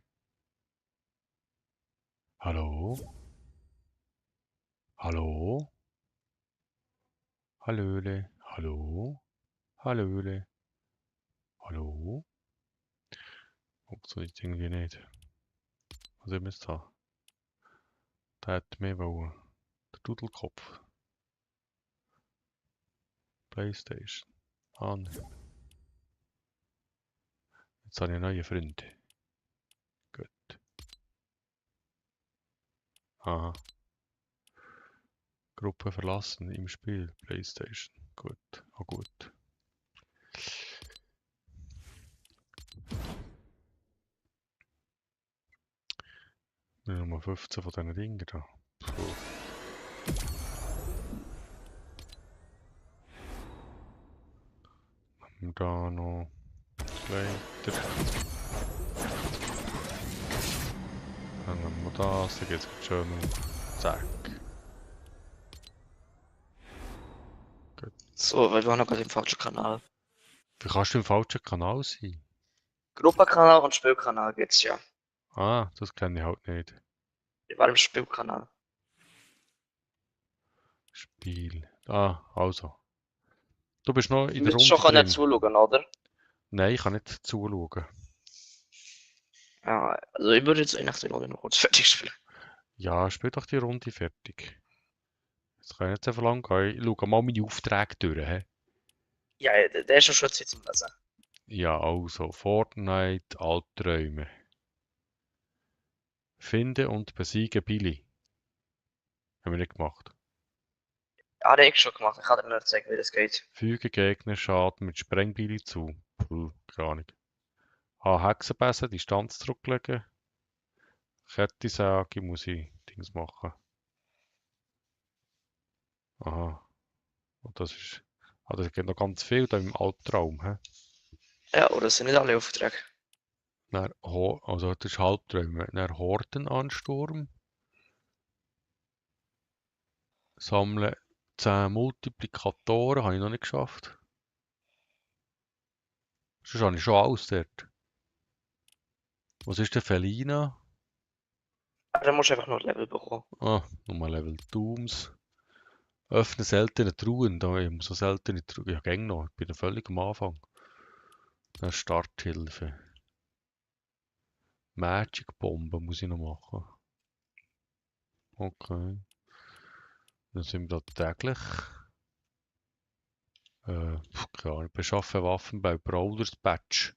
Hallo? Hallo? Hallöle. Hallo? Hallöle. Hallo? Funktioniert irgendwie nicht. Was haben wir jetzt da? Der hat mehr wollen. Der Dudelkopf. Playstation. Annehmen. Jetzt habe ich neue Freunde. Gut. Aha. Gruppe verlassen im Spiel. Playstation. Gut. Ah, gut. Nummer 15 von diesen Dingen da. Puh. Und da noch weiter. Dann haben wir das. Dann geht es schön auf. Zack. Gut. So, weil wir waren noch gerade im falschen Kanal. Wie kannst du im falschen Kanal sein? Gruppenkanal und Spielkanal gibt's ja. Ah, das kenne ich halt nicht. Ich war im Spielkanal. Spiel. Ah, also. Du bist noch Du in der müsstest schon Runde können drin. zuschauen, oder? Nein, ich kann nicht zuschauen. Ja, also ich würde jetzt eigentlich die Runde noch kurz fertig spielen. Ja, spiel doch die Runde fertig. Das kann ich nicht so lang gehen. Ich schaue mal meine Aufträge durch. He? Ja, der ist schon Zeit zum Lesen. Ja, also. Fortnite, Albträume. Finde und besiege Billy. Haben wir nicht gemacht. Ja, der ich schon gemacht. Ich kann dir nicht zeigen, wie das geht. Füge Gegner Schaden mit Sprengbilly zu. Puh, keine Ahnung. Hexenbesen, Distanz zurücklegen. Kettensäge muss ich Dings machen. Aha. Und das ist. Ah, das geht noch ganz viel da im Albtraum. He? Ja, oder sind nicht alle Aufträge? Also das ist Halbträume. Dann Hordenansturm. Sammle 10 Multiplikatoren. Habe ich noch nicht geschafft. Sonst habe ich schon alles dort. Was ist der Felina? Dann musst du einfach nur Level bekommen. Ah, nochmal Level Dooms. Öffne seltene Truhen. Da haben wir so seltene Truhen. Ja, gäng noch. Ich bin da völlig am Anfang. Das ist Starthilfe. Magic Bombe muss ich noch machen. Okay. Dann sind wir da täglich. Keine Ahnung. Beschaffen Waffen bei Brawlers Patch.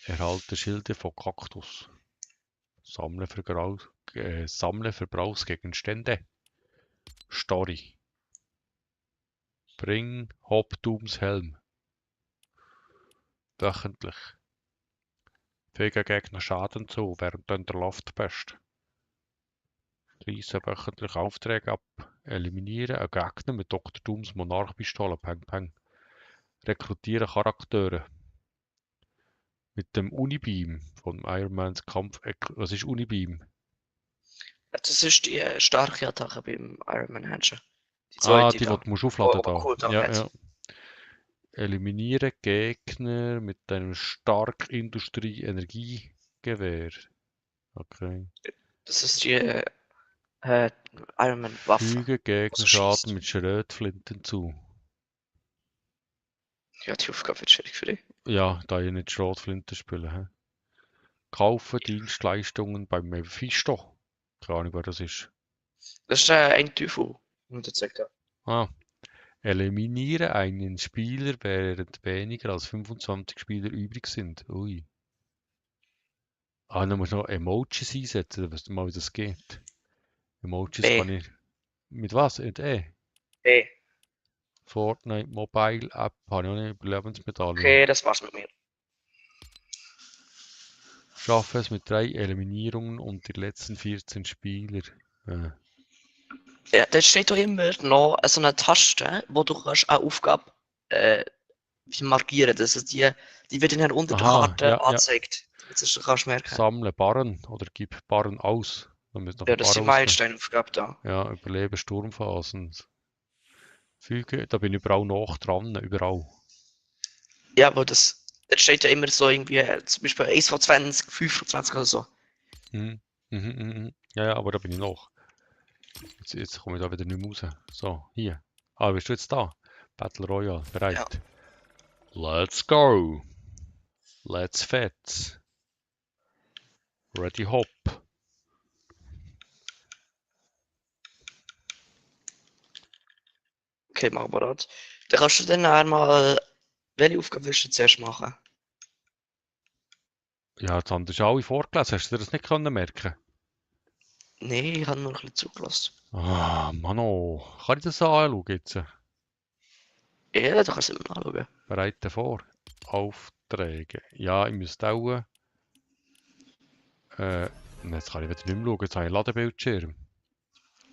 Erhalte Schilde von Kaktus. Sammle Verbrauchsgegenstände. Story. Bring Hobdooms Helm. Wöchentlich. Füge Gegner Schaden zu, während du in der Luft bist. Schließe wöchentlich Aufträge ab. Eliminiere einen Gegner mit Dr. Dooms Monarchpistole. Peng Peng. Rekrutiere Charaktere. Mit dem Unibeam von Iron Mans Kampf. Was ist Unibeam? Das ist die starke Attacke beim Iron Man Handschuh. Die Ah, zweite die da. du musst aufladen aber da. Cooldown Ja, hat. ja. Eliminiere Gegner mit einem Stark-Industrie-Energiegewehr. Okay. Das ist die Iron Man Waffe. Füge Gegner Also Schaden schießt. mit Schrotflinten zu. Ja, die Aufgabe wird schwierig für dich. Ja, da ich nicht Schrotflinten spiele. He? Kaufe Dienstleistungen beim Mephisto. Keine Ahnung, wer das ist. Das ist ein Teufel. Und der zeigt da. Ah. Eliminiere einen Spieler, während weniger als 25 Spieler übrig sind. Ui. Ah, dann muss noch Emojis einsetzen, was mal wie das geht. Emojis B. kann ich. Mit was? Mit E? B. Fortnite Mobile App habe ich auch nicht. Überlebensmedaille. Okay, das war's mit mir. Schaffe es mit 3 Eliminierungen und die letzten 14 Spieler. Ja, da steht doch immer noch so eine Taste, wo du kannst eine Aufgabe markieren. Das ist die wird dann unter der Aha, Karte ja, ja. angezeigt. Jetzt kannst du merken. Sammle Barren oder gib Barren aus. Dann müssen noch Ja, das ist die Barren ausgeben. Meilensteinaufgabe da. Ja, überlebe Sturmphasen. Füge, da bin ich überall noch dran, überall. Ja, aber das steht ja immer so irgendwie, zum Beispiel 1 von 20, 5 von 20 oder so. Ja, aber da bin ich noch. Jetzt komme ich da wieder nicht mehr raus. So, hier. Ah, bist du jetzt da? Battle Royale, bereit? Ja. Let's go! Let's fetz! Ready hop! Okay, machen wir das. Dann kannst du dann einmal, welche Aufgabe willst du zuerst machen? Ja, jetzt haben das alle vorgelesen. Hast du dir das nicht können merken? Nee, ich habe nur ein bisschen zugelassen. Ah, Mano. Kann ich das anschauen jetzt? Ja, da kannst du immer anschauen. Bereite vor. Aufträge. Ja, ich müsste auch... jetzt kann ich wieder nicht mehr schauen. Jetzt habe ich einen Ladebildschirm.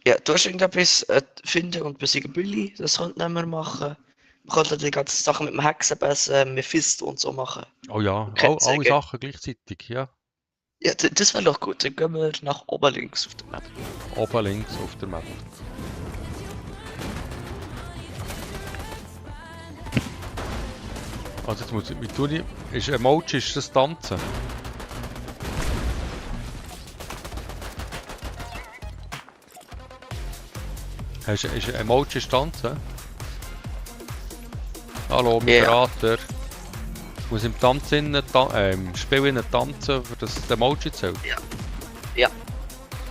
Ja, du hast irgendetwas finden und besiegen Billy, das könnten wir machen. Wir könnten die ganzen Sachen mit dem Hexenbissen, Mephisto und so machen. Oh ja, Okay, alle sehr Sachen gleichzeitig, ja. Ja, das wäre doch gut. Dann gehen wir nach oben links auf der Map. Oben links auf der Map. Also jetzt muss ich mit tun. Ist Emoji, ist das Tanzen? Ist Emoji ist Tanzen? Hallo, mein Berater. Ich muss im Tanz im Spiel innen tanzen, für das Emoji zählt. Ja.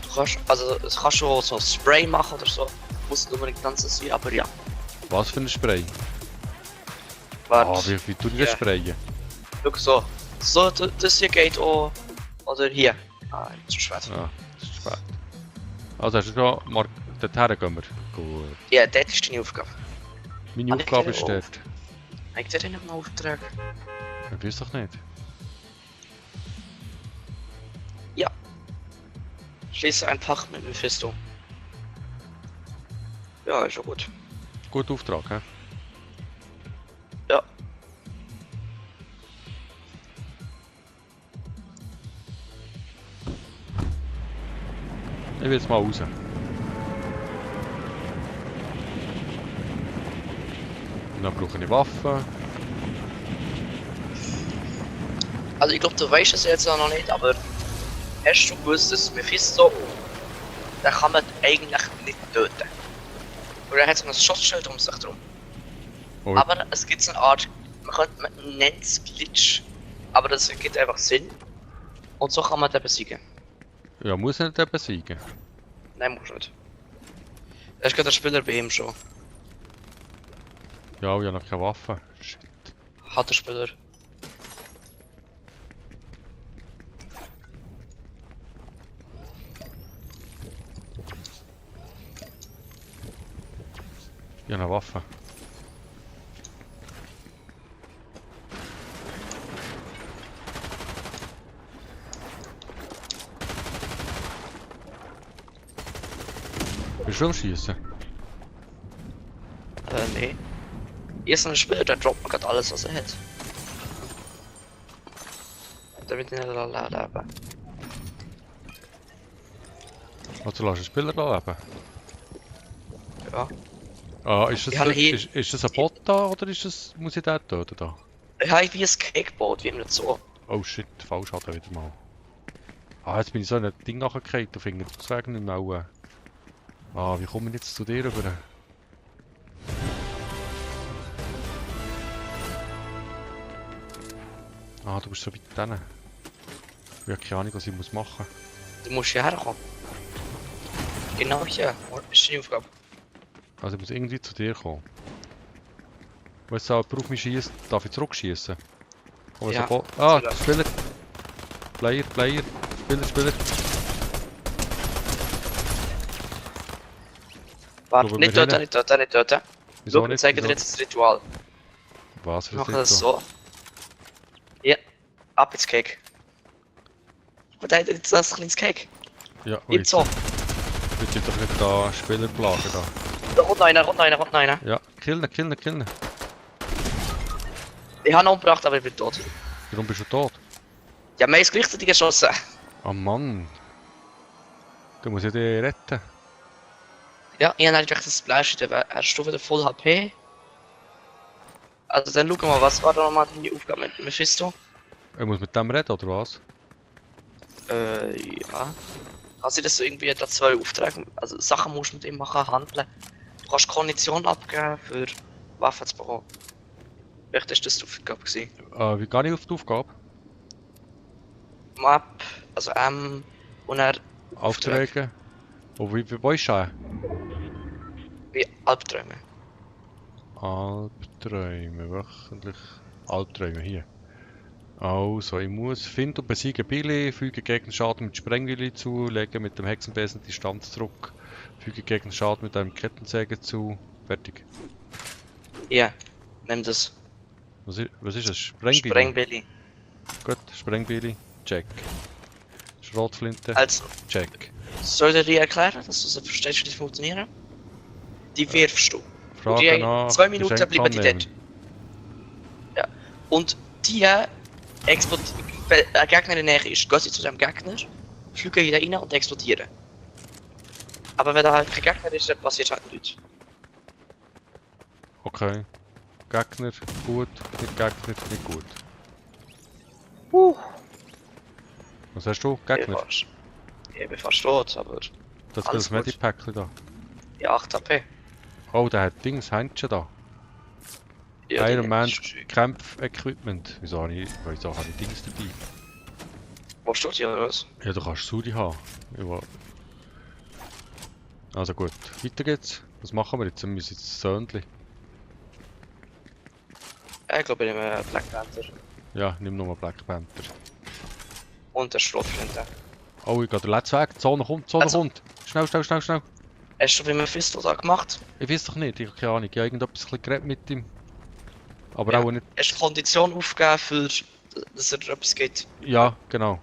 Du kannst, also es kannst schon so ein Spray machen oder so. Muss nicht unbedingt tanzen sein, aber ja. Was für ein Spray? Warte. Wie tue ich das sprayen? Schau so. So, das hier geht auch. Oder hier. Ah, zu spät. Ah, das ist spät. Also hast du schon dorthin gehen wir? Gut. Ja, dort ist deine Aufgabe. Meine Aufgabe ist dort. Habe ich dir nicht mal Auftrag? Ich weiß doch nicht. Ja. Schließe ein Pakt mit Mephisto. Ja, ist schon gut. Guter Auftrag, hä? Ja. Ich will jetzt mal raus. Und dann brauche ich Waffen. Also ich glaube, du weißt es jetzt noch nicht, aber hast du gewusst, dass Mephisto, den kann man eigentlich nicht töten. Und er hat so ein Schutzschild um sich drum. Oh, Aber es gibt so eine Art, man nennt es Glitch, aber das ergibt einfach Sinn. Und so kann man den besiegen. ja, muss er nicht den besiegen? Nein, muss nicht. Da ist gerade der Spieler bei ihm schon. Ja, ich habe noch keine Waffe. Shit. Hat der Spieler. Ich habe eine Waffe. Bist du am Schießen? Nee. Hier ist ein Spieler, der droppt mir gerade alles, was er hat. Damit ich nicht leben. Also lass den Spieler leben. Ja. Ah, ist das, Ich habe hier- ist das ein Bot da oder ist das, muss ich den töten da? Ich habe wie ein Cakeboard, wie nicht so. Oh shit, falsch hat er wieder mal. Ah, jetzt bin ich so in ein Ding nachgekriegt, da finde ich den Ausweg nicht mehr. Ah, wie komme ich jetzt zu dir rüber? Ah, du bist so weit dran. Ich habe keine Ahnung, was ich machen muss. Du musst hierher kommen. Genau hier. Das ist die Aufgabe. Also ich muss irgendwie zu dir kommen. Wenn es jemand auf mich schießt, darf ich zurückschießen? Ja, Ah, natürlich. Spieler! Player! Spieler! Warte, Wo nicht wir töten, nicht töten, nicht töten. Wieso Schau, ich nicht? zeige dir Wieso? jetzt das Ritual. Was für Wir ein machen das Ritual? so. Ja, ab ins Cake. Und da hat jetzt das kleines Cake. Ja, Nicht so. Jetzt sind doch nicht da Spieler plagen da. Da kommt einer, kommt einer. Ja, killen. Ich habe ihn umgebracht, aber ich bin tot. Warum bist du tot? Ja, wir haben gleichzeitig geschossen. Oh Mann! Du musst ja dich retten. Ja, ich habe eigentlich das Fleisch, hast du wieder voll HP? Also dann schauen wir mal, was war da nochmal die Aufgabe mit Mephisto? Ich muss mit dem reden, oder was? Ja. Kannst du das so irgendwie da 2 Aufträge, also Sachen musst du mit ihm machen, handeln. Du kannst Kondition abgeben für Waffen zu bekommen. Vielleicht ist das die Aufgabe gewesen. Wie gehe ich auf die Aufgabe? Map, also und er Aufträge? Oh, wo ist er? wie Albträume. Albträume, wöchentlich. Albträume, hier. Also, ich muss finden und besiegen Billy, füge Gegner Schaden mit Sprengwilli zu, lege mit dem Hexenbesen Distanz zurück, füge Gegner Schaden mit einem Kettensäge zu. Fertig. Ja, nimm das. Was ist das? Sprengbilly? Sprengbilly. Gut, Sprengbilly. Check. Schrotflinte. Also, Check. soll ich dir erklären, dass du so verstehst, wie das funktioniert? Die wirfst du. Und Frage die nach. 2 Minuten Geschenk bleiben die annehmen. dort. Ja. Und die wenn ein Gegner in der Nähe ist, gehen sie zu dem Gegner, fliegen wieder rein und explodieren. Aber wenn da halt kein Gegner ist, dann passiert halt nichts. Okay. Gegner gut, nicht Gegner nicht gut. Was hast du? Gegner? Ich bin fast tot, aber Das ist alles das gut. Medipackli da. ja, 8 HP. Oh, der hat Dings, Händchen da. Ja, die Iron Man ist schön. Kämpf-Equipment. Wieso habe ich Dings dabei? Wo steht hier oder was? Ja, du kannst Sudi haben. Ja. Also gut, weiter geht's. Was machen wir jetzt? Wir müssen jetzt das Söhnchen. Ich glaube, ich nehme Black Panther. Ja, nimm nochmal Black Panther. Und der Schrotflinte. Oh, ich gehe den letzten Weg. Die Zone kommt. Also- Schnell. Hast du bei Mephisto da gemacht? Ich weiß doch nicht, ich habe keine Ahnung. Ich habe irgendetwas ein bisschen geredet mit ihm. Aber Ja. auch nicht. Hast du Kondition aufgegeben, für, dass er dir etwas gibt? Ja, genau.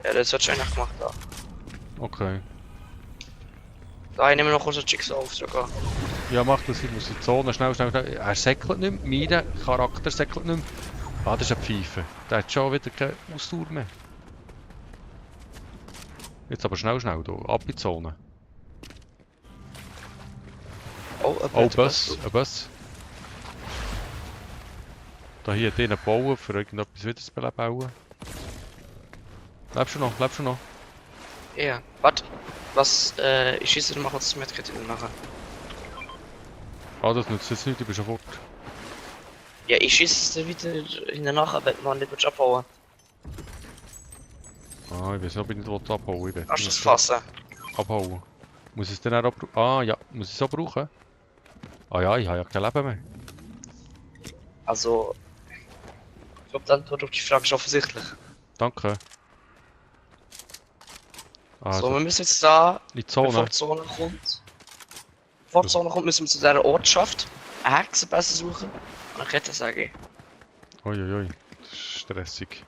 Ja, das hat du eigentlich gemacht. Da, Okay. da ich nehme noch kurz einen Jigsaw-Auftrag an. Ja, mach das, ich muss in die Zone. Schnell. Er säckelt nicht mehr. Mein Charakter säckelt nicht mehr. Ah, das ist ein Pfeife. Der hat schon wieder keine Ausdauer mehr. Jetzt aber schnell hier. Ab in die Zone. Oh, Oh, ein Bus. Da hier den bauen, für irgendetwas wieder zu bauen. Lebst du noch? Lebst du noch? Ja. Warte. Was, ich schieße, dann machen wir das Medkit nachher. Ah, das nützt jetzt nicht, ich bin schon fort. Ja, ich schieße es dann wieder in der Nacharbeit, man, nicht abhauen. Ah, ich weiß nicht, ob ich nicht abhauen will. Kannst du das fassen? Abhauen. Muss ich es dann auch abbrauchen? Ah, ja. Muss ich es auch brauchen? Ah ja, ich habe ja kein Leben mehr. Also, ich glaube, die Antwort auf die Frage ist offensichtlich. Danke. So, Also, wir müssen jetzt da, in die bevor Zone. die Zone kommt. Bevor die Zone kommt, müssen wir zu dieser Ortschaft eine Hexenpässe suchen und eine Kettensäge. Uiuiui, das ist stressig.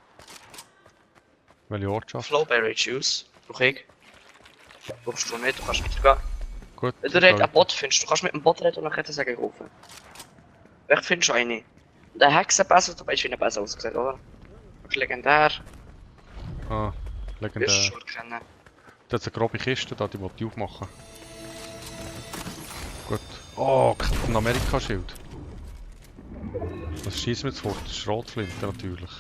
Welche Ortschaft? Flowberry Juice, brauche ich. Brauchst du nicht, du kannst weitergehen. Gut. Wenn du dort einen Bot findest, du kannst mit dem Bot reden und eine Kettensäge rufen. Vielleicht findest du eine. Und eine Hexenpässe, du weißt, wie eine Pässe aussieht, oder? Das ist legendär, Ah, wirst du legendär. schon kennen. Da hat eine grobe Kiste, da die will ich aufmachen. Gut. Oh, Captain America Schild. Was schießen wir jetzt vor? Das ist Schrotflinte natürlich.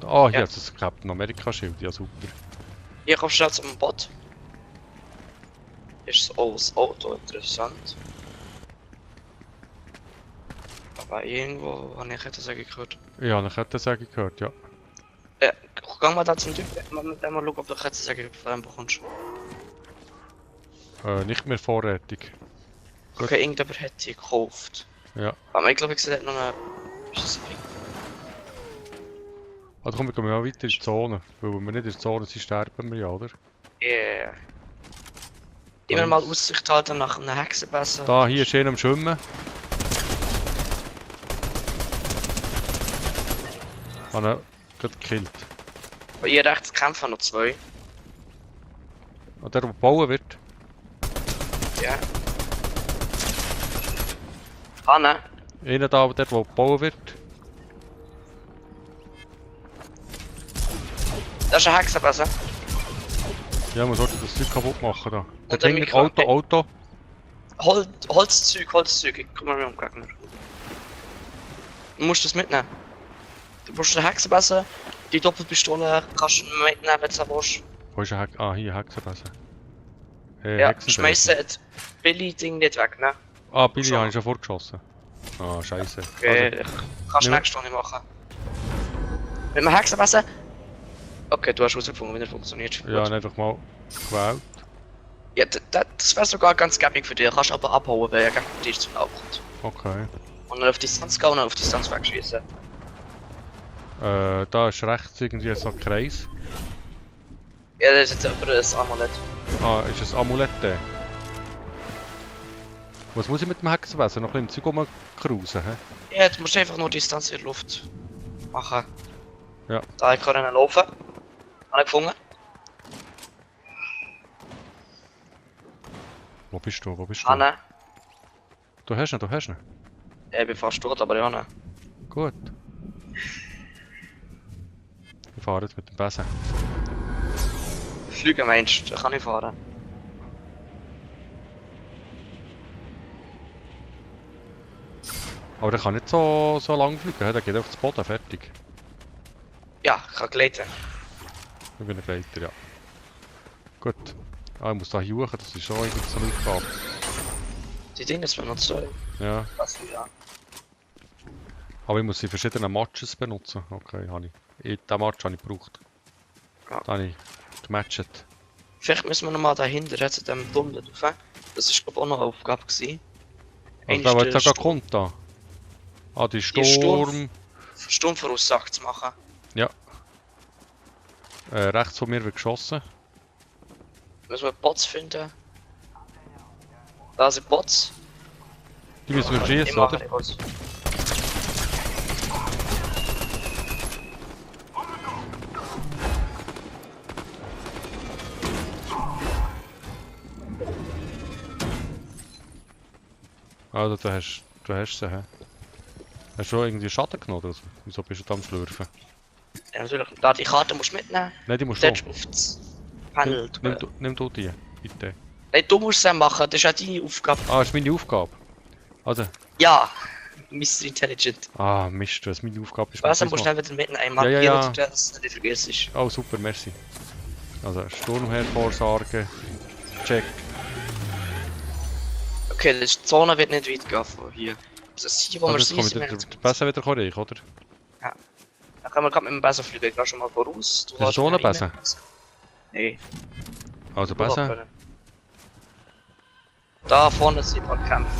Ah, hier Ja. hat es ein Captain America Schild, ja super. Hier kommst du schnell zum Bot. Ist auch das Auto interessant. Aber irgendwo habe ich Kettensäge gehört. Ich habe eine Kettensäge gehört, ja. Geh mal da zum Typ, mit dem mal schauen, ob du Kettensäge von ihm bekommst. Nicht mehr Vorrätung. Gut. Okay, irgendjemand hat die gekauft. Ja. Aber ich glaube, ich sehe noch eine... Ist das ein Ping? Also komm, wir gehen mal weiter in die Zone. Weil wenn wir nicht in der Zone sind, sterben wir ja, oder? Yeah. Immer mal Aussicht halten nach einer Hexenpässe. Da, hier ist einer am Schwimmen. Habe ihn gerade gekillt. Hier rechts kämpfen noch zwei. Und der, der bauen wird. Ja. Hanne. Einer da, der bauen wird. Das ist eine Hexenpässe. Ja, man sollte das Zeug kaputt machen da. Der der Ding, Auto. Holzzeug, ich komm mal mit dem Gegner. Du musst das mitnehmen. Du brauchst eine Hexenpässe, die Doppelpistole kannst du mitnehmen, wenn du willst. Wo ist ein Hex? Ah, hier, Hexenpässe. Hey, Ja, Hexenpässe. schmeiß das Billy-Ding nicht weg, ne? Ah, Billy Schon. habe ich schon vorgeschossen. Ah, scheiße. Okay, kannst du nimm- nächste Stunde machen. Mit einem Hexenpässe? Okay, du hast herausgefunden, wie das funktioniert. Also, ja, Gut. einfach mal gewählt. Ja, das wäre sogar ganz gäbig für dich. Kannst aber abhauen, weil er gegen dich zu nahe kommt. Okay. Und dann auf Distanz gehen und dann auf Distanz wegschießen. Da ist rechts irgendwie so ein Kreis. Ja, das ist jetzt aber das Amulett. Ah, ist ein Amulett der? Was muss ich mit dem Hexenwesen? Noch ein bisschen im Zeug rumcruisen, hä? Ja, du musst einfach nur Distanz in der Luft machen. Ja. Da kann ich laufen. Habe ich gefunden. Wo bist du? Wo bist du? Hanne. Du hast ihn, du hast ihn. Ich bin fast tot, aber ja, ne. Gut. Ich fahre jetzt mit dem Besen. Fliegen meinst du, da kann ich fahren. Aber der kann nicht so lang fliegen, hä? Der geht auf das Boden, fertig. Ja, ich kann gleiten. Ich bin ein Gleiter, ja. Gut. Ah, ich muss da suchen, das ist schon irgendwie so eine Aufgabe. Die Dinge sind noch zwei. Ja. Was ja. Aber ich muss sie in verschiedenen Matches benutzen. Okay, habe ich. Den Match habe ich gebraucht. Ja. Da habe ich gematcht. Vielleicht müssen wir nochmal dahinter jetzt zu dem Tunnel rauf. Das war glaube ich auch noch eine Aufgabe gewesen. Also da, was jetzt sogar kommt da. Ah, die Sturm. Sturmvoraussage zu machen. Rechts von mir wird geschossen. Müssen wir Bots finden. Da sind Bots. Die müssen wir schießen, Immer oder? ein Bots. Also du hast sie, hä? Hast du schon irgendwie Schaden genommen oder so? Wieso bist du da am Schlürfen? Ja, natürlich. Da die Karte musst du mitnehmen. Nein, die musst du. Dort auf das Panel. Nimm du die, bitte. Nein, du musst es machen, das ist auch deine Aufgabe. Ah, das ist meine Aufgabe. Also, Ja, Mr. Intelligent. Ah, Mist, was meine Aufgabe ist. Was, dann musst du schnell wieder mitnehmen. Ja, ja, ja. Dass du nicht vergisst. Oh, super, merci. Also, Sturmhervorsorge. Check. Okay, die Zone wird nicht weit gehen von hier. Also das hier, wo wir Also, sind, jetzt kommt der Besen wieder rein, oder? dann können wir gerade mit dem Besen fliegen. Ich gehe schon mal voraus. Du Ist das so ein Besen? Nein. Also Besen? Da vorne sieht man Kämpfe.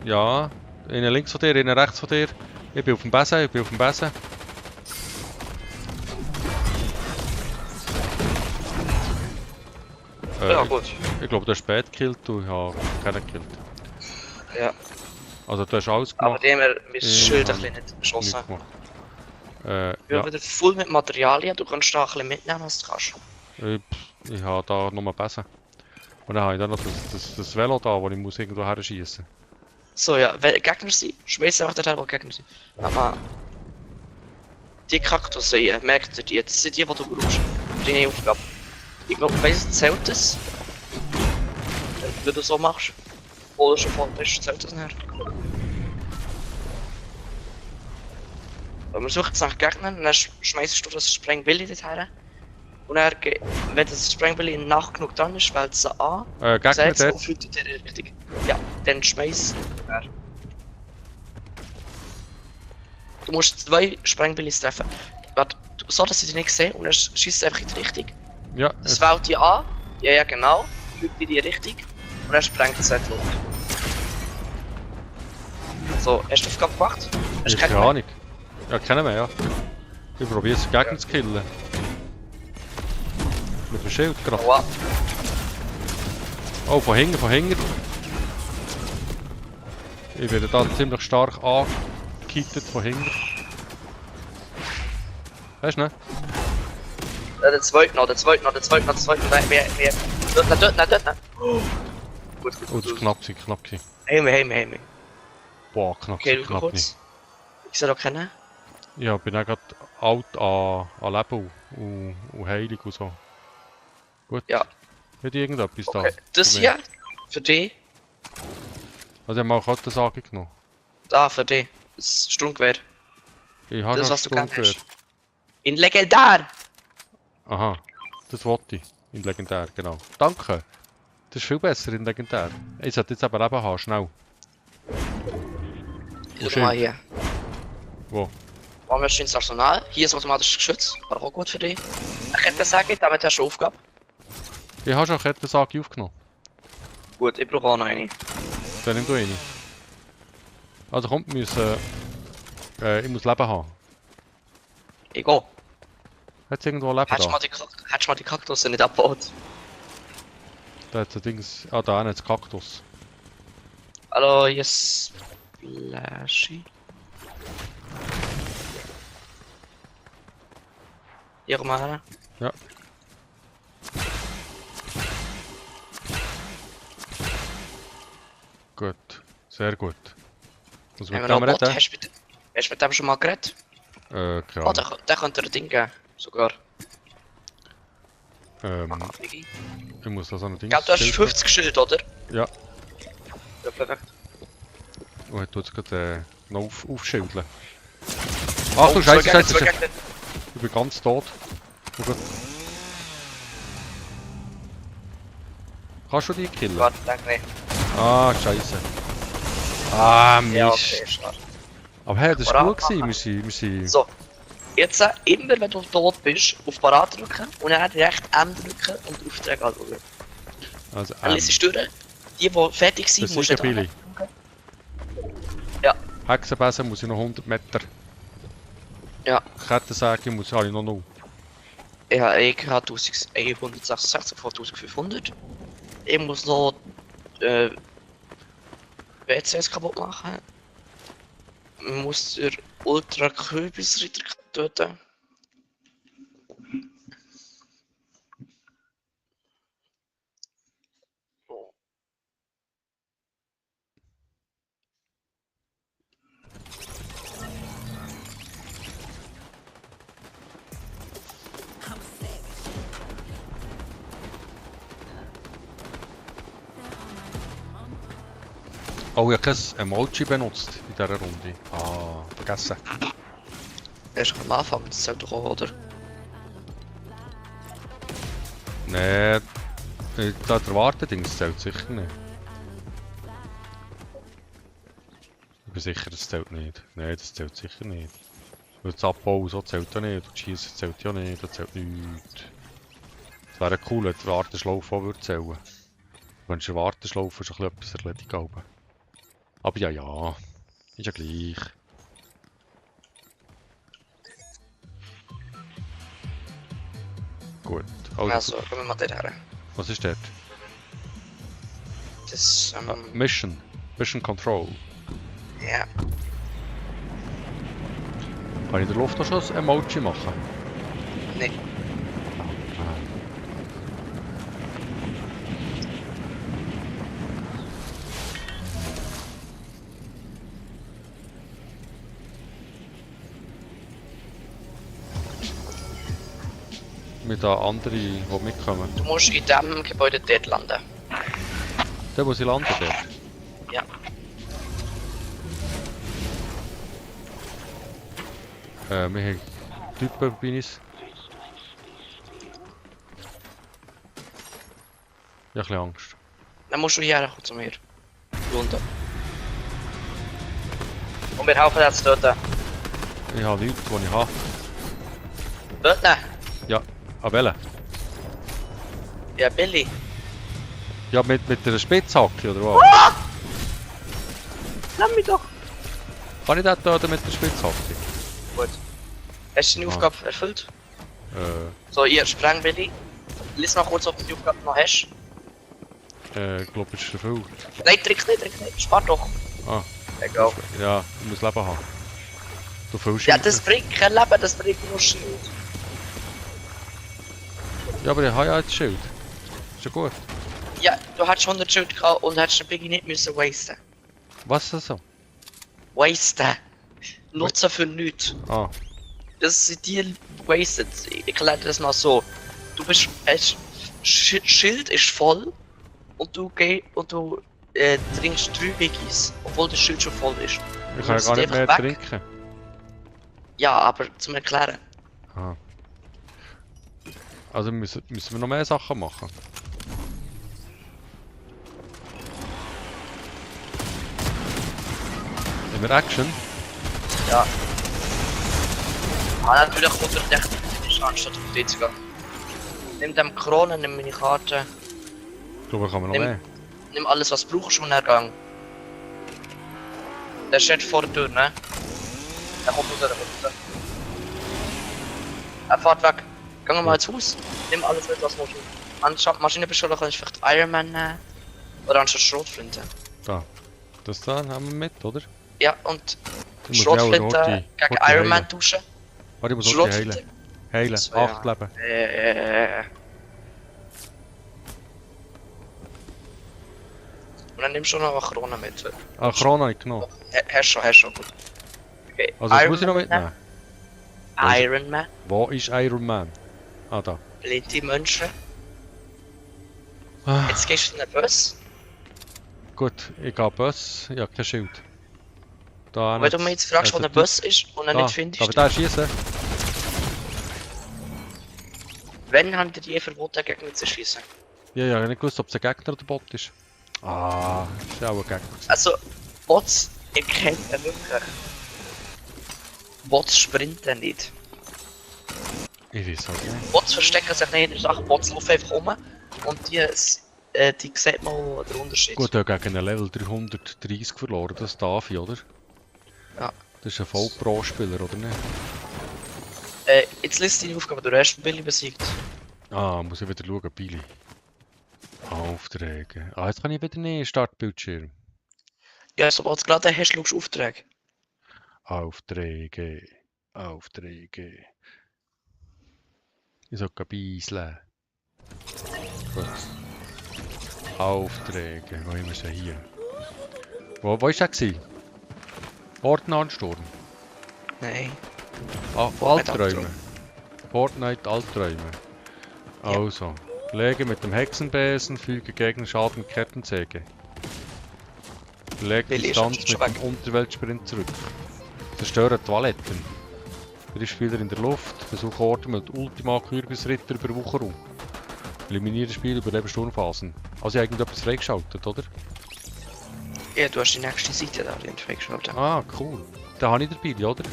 Ja. Innen links von dir, innen rechts von dir. Ich bin auf dem Besen, ich bin auf dem Besen. Ja, gut. Ich glaube, du hast spät gekillt, du hast keinen gekillt. Ja. Also du hast alles Aber gemacht. dem haben wir das Ich Schild ein habe bisschen nicht geschossen. Nichts gemacht. Ich bin Ja. wieder voll mit Materialien. Du kannst da ein bisschen mitnehmen, was du kannst. Ich habe da nur Besen. Und dann habe ich dann noch das Velo da, wo ich muss irgendwo her schießen. So, ja. Wenn Gegner sind, schmeiß einfach den Teil, wo Gegner sind. Aber die Kaktus hier, merkt ihr die? Das sind die, die du brauchst. Deine Aufgabe. Ich glaube, weißt du, zählt das? Wenn du so machst. Oder schon voll bist, zählt das nicht. Man sucht nach Gegnern und dann schmeißt du das Sprengbilly dorthin. Und dann, wenn das Sprengbilly nach genug dran ist, wählt es an, Gegner setzt und dort. fühlt in die Richtung. Ja, dann schmeiß. Du musst 2 Sprengbillys treffen. Warte, so dass sie dich nicht sehen und dann schießt es einfach in die Richtung. Ja, Das wählt die an. Ja, ja, genau. Fügt in die Richtung. Und dann sprengt es halt los. So, hast du Aufgabe gemacht? Hast ich du keine keine Ahnung. Ja, kennen wir, ja. Ich probiere es Gegner zu killen. Mit dem Schild gerade. Oh, wow. Oh, von hinten, von hinten. Ich werde da ziemlich stark angekittet von hinten. Weißt du, ne? Der zweite noch, der zweite noch, der zweite noch, der zweite noch. Nein. Dort. Gut. Oh, das ist knapp gewesen, knapp gewesen. Heim. Boah, knapp Okay, gewesen, schau knapp nicht. kurz. Ich soll auch kennen. Ja, bin auch gerade alt an Leben und heilig und so. Gut. Ja. Hat irgendetwas Okay. da? Das für hier, mich? für dich. Also ich habe auch das angenommen. Da, für dich. Das Sturmgewehr. Ich habe Das, noch was du gerne Sturmgewehr. hast. In legendär! Aha, das wollte ich. In legendär, genau. Danke. Das ist viel besser in legendär. Ich sollte jetzt eben Leben haben, schnell. Schau mal hier. Wo? Wollen wir ins Arsenal? Hier ist automatisches Geschütz. War auch gut für dich. Ich hätte sagen, damit hast du Aufgabe. Ich habe schon eine Kettensage aufgenommen. Gut, ich brauche auch noch eine. Dann nimm du eine. Also kommt, ich muss Leben haben. Ich gehe. Hat es irgendwo Leben Hättest du da? mal die Kaktusse nicht abgebaut? Da hat es ein Dings... Ah, da hat es Kaktus. Hallo, hier ist... Splashy. Hier komm mal her. Ja. Gut. Sehr gut. Was Haben mit wir dem noch Bot? reden? Hast du mit dem schon mal geredet? Keine Oh, Ahnung. der könnte dir ein Ding geben. Sogar. Ich muss da so ein Ding... Gell, du hast 50 Schild, oder? Ja. Ja, perfekt. Oh, ich tue jetzt gerade noch aufschildeln. Ach du Scheiße, zwei Scheiße. Gegner. Ich bin ganz tot. Oh Gott. Kannst du die killen? Warte, danke nicht. Ah, Scheiße. Ah, Mist. Ja, okay, schade. Aber hey, das war Parat gut gewesen. machen. Wir sind... So. Jetzt immer, wenn du tot bist, auf Parat drücken und dann recht M drücken und den Auftrag anschauen. Also, Dann lässt du durch. Die fertig sind, das musst ist du ja nicht billig. Ja. Hexenbesen muss ich noch 100 Meter. Ja. Kettensäge muss ich noch 0. Ich habe 1166 von 1500. Ich muss noch WCS kaputt machen. Ich muss den Ultra Kürbisritter töten. Oh, ich habe kein Emoji benutzt in dieser Runde. Ah, vergessen. Erst am Anfang, das zählt doch auch, oder? Nee, das Wartedings zählt sicher nicht. Ich bin sicher, das zählt nicht. Nein, das zählt sicher nicht. Weil das Abbauen so zählt ja nicht. Und das Schießen zählt ja nicht. Das zählt nichts. Es wäre cool, wenn der Warteschlaufe auch würde zählen. Wenn der Warteschlaufe schon etwas erledigt habe. Aber ja, ja. Ist ja gleich. Gut. Also, gehen wir mal dorthin. Was ist dort? Das, Mission. Mission Control. ja. Kann ich in der Luft auch schon ein Emoji machen? Nee. Mit da andere, die mitkommen. Du musst in diesem Gebäude dort landen. Der, wo sie landen dort? Ja. Wir haben Typen bei uns. Ich habe ein bisschen Angst. Dann musst du hierher kommen zu mir. Runter. Und wir helfen jetzt dort. Ich habe Leute, die ich habe. Dort? Ne? Ja, an welchen? Ja, Billy. Ja, mit der Spitzhacke oder was? Lass mich doch. Kann ich das töten mit der Spitzhacke? Gut. Hast du deine Ah. Aufgabe erfüllt? So, ihr spreng Billy. Lies mal kurz, ob du die Aufgabe noch hast. Ich glaube, es ist erfüllt. Nein, drück nicht. Spar doch. Ah, Egal. ja, ich muss Leben haben. Du fühlst Ja, das bringt kein Leben, das bringt nur Schild. Ja, aber ich habe ja jetzt Schild. Ist ja gut. Ja, du hättest 100 Schild gehabt und hättest den Biggie nicht müssen wasten. Was ist das so? Wasten. Nutzen für nichts. Ah, Das sind die wasted. Ich erkläre dir das mal so. Du bist. Schild ist voll und du trinkst 3 Biggies, obwohl das Schild schon voll ist. ich kann ja gar nicht mehr Weg. trinken. Ja, aber zum Erklären. Ah. Also müssen wir noch mehr Sachen machen. Haben wir Action? Ja. Ah, natürlich kommt er echt anstatt auf die zu gehen. Nimm dem Kronen, nimm meine Karte, Ich glaube, kann man noch Nimm- mehr. nimm alles was du brauchst und dann gang. Der steht vor der Tür, ne? Der kommt raus, Er fährt weg. Gehen wir mal ins Haus. Nimm alles mit, was du musst. Anstatt Maschinenpistolen kannst du vielleicht Iron Man nehmen. Oder anstatt Schrotflinte. Da. Das da haben wir mit, oder? Ja, und Ich muss mich auch Schrotflinte Horti gegen Iron Man heilen. tauschen. Warte, ich muss Horti heilen. Schrotflinte. Heilen, So, ja. 8 Leben. Und dann nimmst du noch eine Krone mit. Ah, Krone habe ich genommen. Hast schon, gut. Okay. Also, das muss ich noch Man, mitnehmen. Iron Man, Wo ist Iron Man? Ah, da. blinde Menschen. Ah, Jetzt gehst du in den Bus. gut, ich gehe Bus, ich habe kein Schild. Da Wenn du mich jetzt fragst, wo der Bus ist und er da, nicht findest, darf ich da schießen? wenn haben die je verboten, gegen mich zu schießen? Ja, ja, ich habe nicht gewusst, ob es ein Gegner oder Bot ist. Ah, ist ja auch ein Gegner. Also, Bots erkennen wirklich. Bots sprinten nicht. Ich weiß halt nicht. Bots verstecken sich nicht in Sachen, Bots laufen einfach rum und die sieht man den Unterschied. Gut, ich habe gegen einen Level 330 verloren, das darf ich, oder? Ja. Das ist ein Voll-Pro-Spieler, oder nicht? Jetzt liest deine Aufgabe, du hast Billy besiegt. Ah, muss ich wieder schauen, Billy. Aufträge. Ah, jetzt kann ich wieder nicht Startbildschirm. Ja, sobald du geladen hast, schaust du Aufträge. Aufträge. Aufträge. Ich soll beiseln. Gut. Aufträge. Wo haben wir sie hier? Wo war er gewesen? Ordneransturm. Nein. Ah, Fortnite Albträume. Fortnite Albträume. Also. Lege mit dem Hexenbesen, füge Gegner Schaden mit Kettensäge. Leg Billy ist Distanz schon mit dem Unterweltsprint zurück. Zerstöre Toiletten. Der Spieler in der Luft. Versuche Orte mit Ultima Kürbisritter Überwucherung. Eliminiere das Spiel, überlebe Sturmphasen. Also irgendetwas freigeschaltet, oder? Ja, du hast die nächste Seite da, die freigeschaltet. Ah, cool. Den habe ich dabei, oder?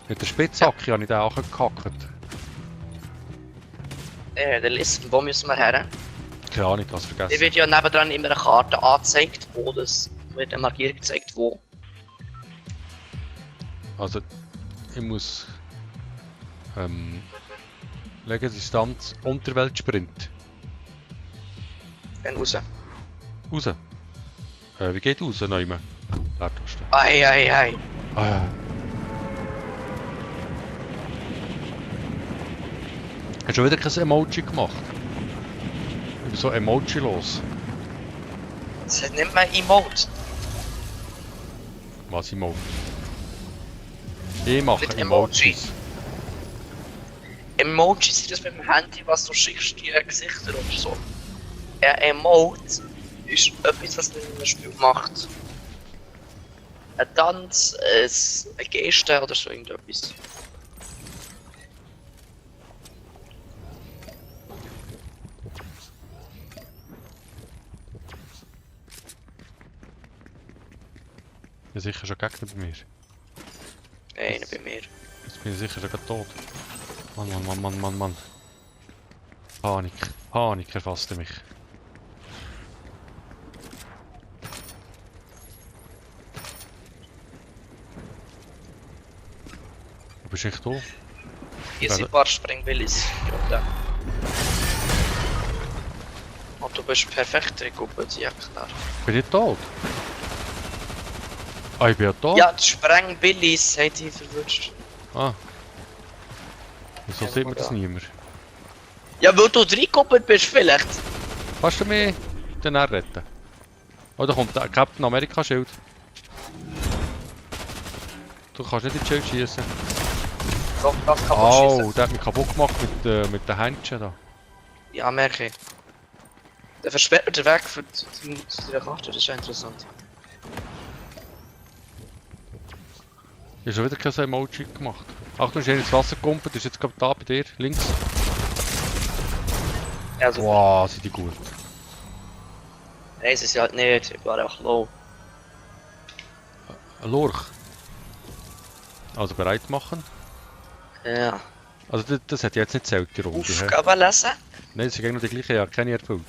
Mit der Spitzhacke habe ich den auch gehackt. Der Liste, wo müssen wir her? Keine Ahnung, was Die vergessen. wird ja nebendran immer eine Karte angezeigt, wo das wird eine Markierung gezeigt, wo. Also, ich muss... Legen Distanz Unterweltsprint. Dann raus. Raus. Wie geht raus, Neumann? Leertaste. Ei. Ah. Hast du schon wieder kein Emoji gemacht? Ich bin so emoji-los. Das hat nicht mehr Emote. Was Emoji? Ich mache Mit Emojis. Emojis sind das mit dem Handy, was du schickst, die Gesichter oder so. Ein Emote ist etwas, was man in einem Spiel macht. Ein Tanz, eine Geste oder so irgendetwas. Ja, sicher schon Gegner bei mir. Einer bei mir. Jetzt bin ich sicher schon gerade tot. Mann. Panik erfasste mich. Wo bist du echt da? Hier Also- sind ein paar Sprengwillis. Ja. Und du bist perfekt recuppert, ja klar. Bin ich tot? Ah, ich bin ja tot? Ja, die Sprengwillis haben dich verwünscht. Ah. Wieso Ja, sieht man das ja. niemand? Ja, weil du reingekuppelt bist vielleicht. Kannst du mich dann auch retten? Oh, da kommt der Captain America Schild. Du kannst nicht ins Schild schießen. Doch, das kann man Oh, schießen. der hat mich kaputt gemacht mit den Händchen da. Ja, merke ich. Der versperrt mir den Weg für die Karte, das ist ja interessant. Ich habe schon wieder kein Emoji gemacht. Achtung, ist ins Wasser gekumpelt, ist jetzt gerade da bei dir, links. Also, Wow, sind die gut. nein, es ist halt nicht, ich war auch low. Ein Lurch. Also bereit machen. Ja. Also das hat jetzt nicht zählt, die Runde. hä? Aufgaben lesen. Nein, das ist genau die gleiche, ja, keine erfüllt.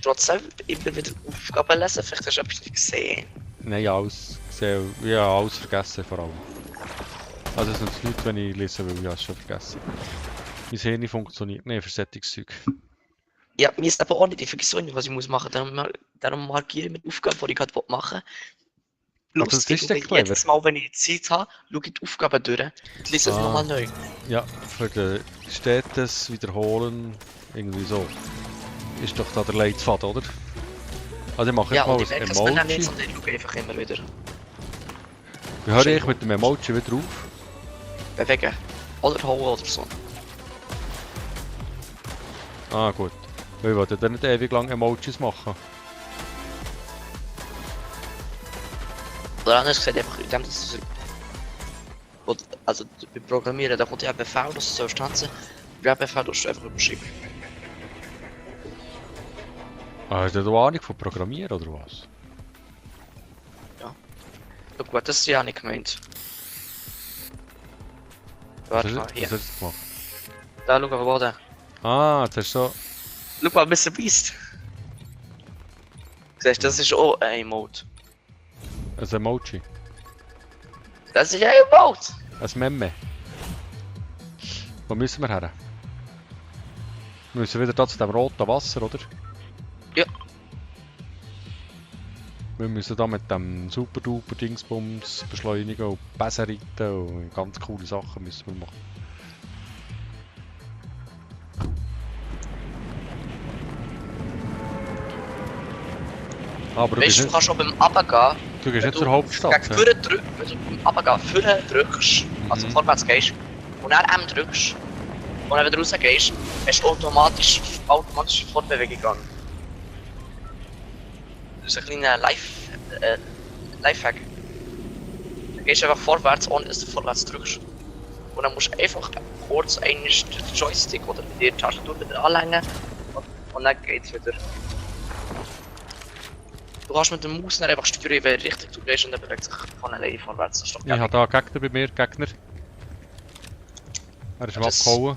Trotzdem immer wieder Aufgaben lesen, vielleicht hast du etwas nicht gesehen. Nein, alles gesehen, ja, alles vergessen vor allem. Also es nützt nichts, wenn ich lesen will, ja, es schon vergessen. Mein Hirn funktioniert nicht für solches Zeug. Ja, mir ist aber auch nicht, ich vergesse auch nicht, was ich muss machen. Darum markiere ich mir die Aufgaben, die ich gerade machen will. Aber das Lustig, ist ja und clever. jedes Mal, wenn ich Zeit habe, schaue ich die Aufgaben durch und lese es Ah. nochmal neu. Ja, für den Städtes wiederholen, irgendwie so. Ist doch da der Leitfaden, oder? Also ich mache Ja, jetzt mal und ich merke ein es mir dann Emoji. nicht, sondern ich schaue einfach immer wieder. Wie höre ich mit dem Emoji wieder auf? Bewegen. Oder holen oder so. Ah gut. Weil ich wollte dann nicht ewig lang Emojis machen. Oder anders gesagt, einfach in dem, dass es... Also, beim Programmieren, da kommt ja ein Befehl, dass du sollst tanzen. Bei dem Befehl musst du einfach überschreiben. Ah, hast du da Ahnung von Programmieren oder was? Ja gut, das ist ja nicht gemeint. Warte mal, Was hier. hast du gemacht? Da, schau mal, wo der. Ah, jetzt hast du so... Schau mal, Mr. Beast. Siehst du, das ist auch ein Emote. ein Emoji. Das ist ein Emote! Ein Memme. Wo müssen wir her? Wir müssen wieder da zu dem roten Wasser, oder? Ja. Wir müssen da mit dem super duper Dingsbums beschleunigen und Besen reiten und ganz coole Sachen müssen wir machen. Aber Weißt du, du kannst schon beim Abgehen, du gehst wenn nicht zur Hauptstadt. gegen vorne drückst, wenn du beim Abgehen vorne drückst, also Mhm. vorwärts gehst, und dann M drückst, und dann wieder rausgehst, hast du automatisch Fortbewegung an. ist ein kleiner Lifehack. Du gehst einfach vorwärts, ohne dass du vorwärts drückst. Und dann musst du einfach kurz den Joystick oder die Tastatur wieder anlängen und dann geht's wieder. Du kannst mit dem Maus dann einfach steuern, in welche Richtung du gehst und dann bewegt sich von alleine vorwärts. Das ist doch Ich habe da einen Gegner bei mir, Gegner. Er ist Das- abgehauen.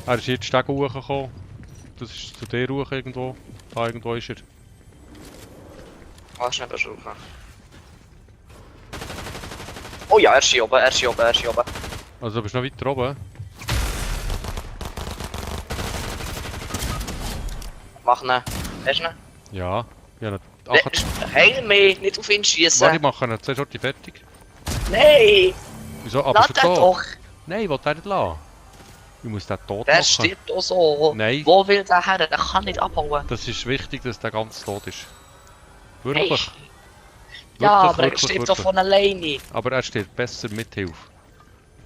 Er ist hier die Stege hochgekommen. Das ist zu dir hoch irgendwo. Da irgendwo ist er. Ah, schnell versuchen. Oh ja, er ist hier oben, er ist hier oben, er ist hier oben. Also du bist noch weiter oben. Mach ihn. Hast du ihn? Ja. Ja, nicht. Heil mich, nicht auf ihn schießen. Warte, ich mache ihn zuerst die fertig. Nein! Wieso? Aber Lass schon den tot. doch! Nein, ich will den nicht lassen. Ich muss den tot Der machen. stirbt auch so. Nein. Wo will der her? Der kann nicht abhauen. Das ist wichtig, dass der ganz tot ist. Wirklich. Hey. Ja, aber er wirklich, stirbt doch wirklich. von alleine. Aber er steht besser mit Hilfe.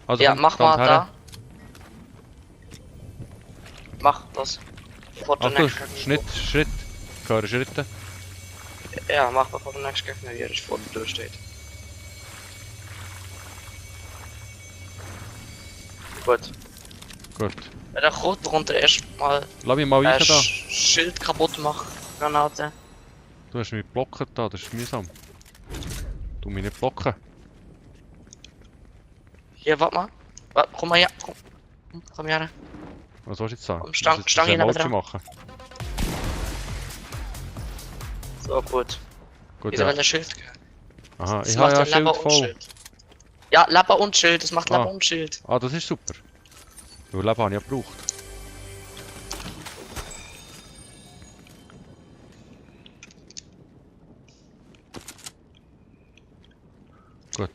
Also Ja, komm, mach stand mal her. da. Mach das. Vor der Achtung, nächsten Gegner. Schritt. Ich höre Schritte. Ja, mach mal vor der nächsten Gegner, wie er vor der Tür steht. Gut. Gut. Wenn er kommt, bekommt er erstmal Lass mich mal ein rein da. Schild kaputt machen. Granate. Du hast mich geblockt da, das ist mühsam. Du mich nicht blocken. Hier, warte mal. Komm mal her. Komm her. Was soll ich jetzt sagen? Komm, Stang- Das ist Stang hier Emoji nebendran. machen. So, gut. Gut, Wieso ja. wenn der Schild geht? Aha, Das ich macht habe ja dann Leber Schild und voll. Schild. Ja, Leber und Schild, das macht Ah. Leber und Schild. Ah, das ist super. Weil Leben habe ich ja gebraucht. Gut.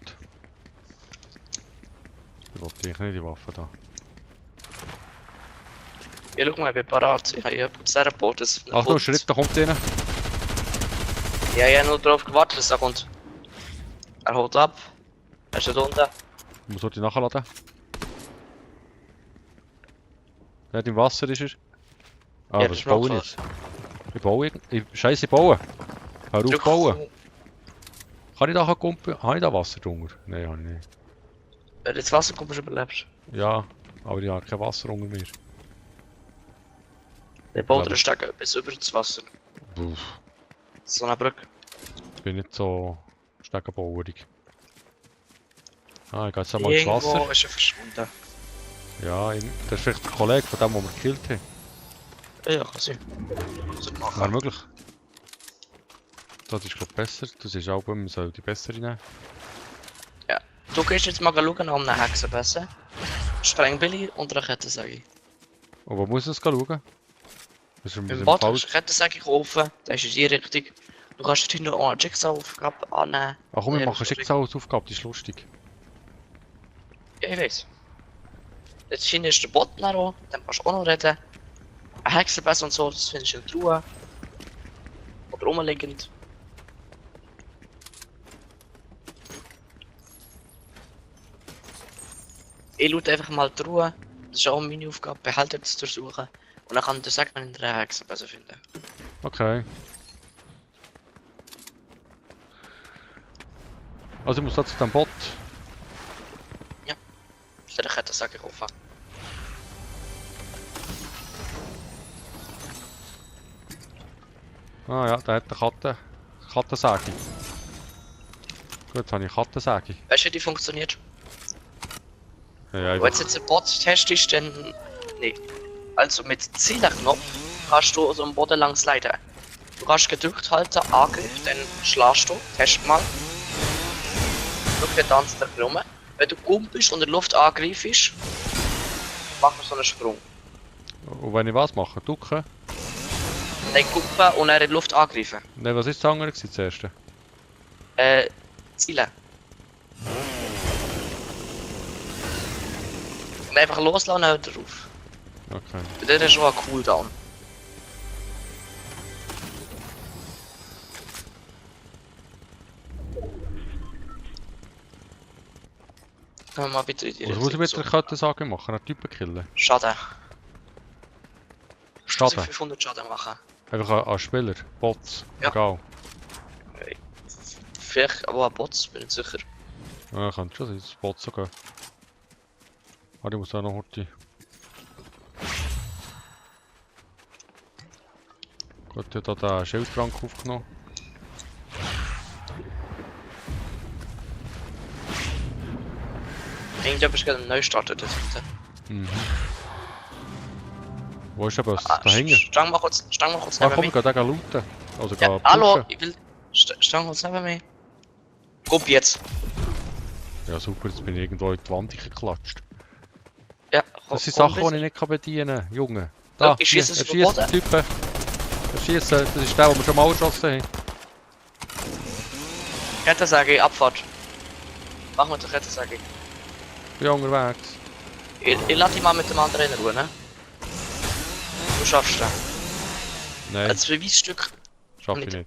Ich wollte eigentlich nicht die Waffe da. Ja, schau mal, ich bin parat. Ich habe hier sehr Boot. Achtung, Schritt, da kommt einer. Ja, ich habe nur darauf gewartet, dass er kommt. Er holt ab. Er ist da unten. Ich muss heute nachladen. Nicht im Wasser ist er. Ah, Ja, was das baue ich macht jetzt? Ich baue Scheiße, ich baue. Hör auf bauen. Kann ich da kumpen? Habe ich da Wasser drunter? Nein, habe ich nicht. Wenn du ins Wasser kommst, überlebst Ja, aber ich habe kein Wasser unter mir. der Boot ist stecken bis über das Wasser. Puff, So eine Brücke. ich bin nicht so stegenbauerig. Ah, ich gehe jetzt einmal ins Irgendwo Wasser. ist er verschwunden. Ja, das ist vielleicht der Kollege von dem, den wir gekillt haben. Ja, kann sein. Was er machen? Wäre möglich. Das ist glaube ich besser. Das ist auch, man soll die bessere nehmen. Du gehst jetzt mal schauen nach einem Hexenbesen. Sprengbilly und Raketensäge. Und wo muss ich das schauen? Das ist ein Im bisschen Bad falsch. kannst du Raketensäge kaufen, das ist in die Richtung. Du kannst hinten auch eine Jigsaw-Aufgabe annehmen. Ach komm, wir Ja, machen das ist Schicksalsaufgabe, die ist lustig. Ja, ich weiß. Jetzt hinten ist der Bot noch, dann kannst du auch noch reden. Ein Hexenbesen und so, das findest du in der Truhe. Oder rumliegend. Ich schaue einfach mal die Truhe. Das ist auch meine Aufgabe, Behälter zu durchsuchen. Und dann kann ich dir sagen, wenn ich einen Hexenbesen finde. Okay. Also ich muss da zu dem Bot. Ich hätte Raketensäge kaufen. Ah ja, der hat eine Kattensäge. Gut, jetzt habe ich eine Kattensäge. Weißt du, wie die funktioniert? Ja, Wenn einfach. du jetzt einen Bot testest, dann. Nee. Also mit Zielknopf kannst du so am Boden lang sliden. Du kannst gedrückt halten, Angriff, dann schlägst du, test mal. Schau, der tanzt da rum. Wenn du kumpelst und in der Luft angreifst, mach so einen Sprung. Und wenn ich was mache? Ducken? Dann kumpeln und dann in der Luft angreifen. Nein, was ist das andere gewesen, das erste? Zielen. Und einfach loslassen und dann drauf. Okay. Und das ist schon ein Cooldown. Können wir mal bitte in die Was muss ich mit der Richtung Kattensäge machen? Einen Typen killen? Schaden. Schaden? 500 Schaden machen. Einfach an Spieler, Bots, Ja. egal. Vielleicht aber auch Bots, bin ich sicher. Ja, könnte schon sein, dass Bots sogar. Ah, ich muss auch noch heute. Gut, ich habe hier den Schildtrank aufgenommen. Irgendjemand ist gerade neu startet dort hinten. Mhm. Wo ist aber da hinten? Stang mal kurz Ah, neben komm, mir. wir gehen den looten. Also Ja, gehen hallo, pushen. ich will... Stang kurz neben mir. Guck jetzt. Ja super, jetzt bin ich irgendwo in die Wand geklatscht. Ja, Das sind komm, Sachen, die ich nicht bedienen kann, Junge. Schau, Da, ich hier, schiesse er es schießt verboten. den Typen. Er schießt, das ist der, den wir schon mal geschossen haben. Kettensage, Abfahrt. Machen wir die Kettensage. Ich bin unterwegs. Ich lass dich mal mit dem anderen in Ruhe, ne? Du schaffst das. Nein, Als Beweisstück. schaffe ich nicht.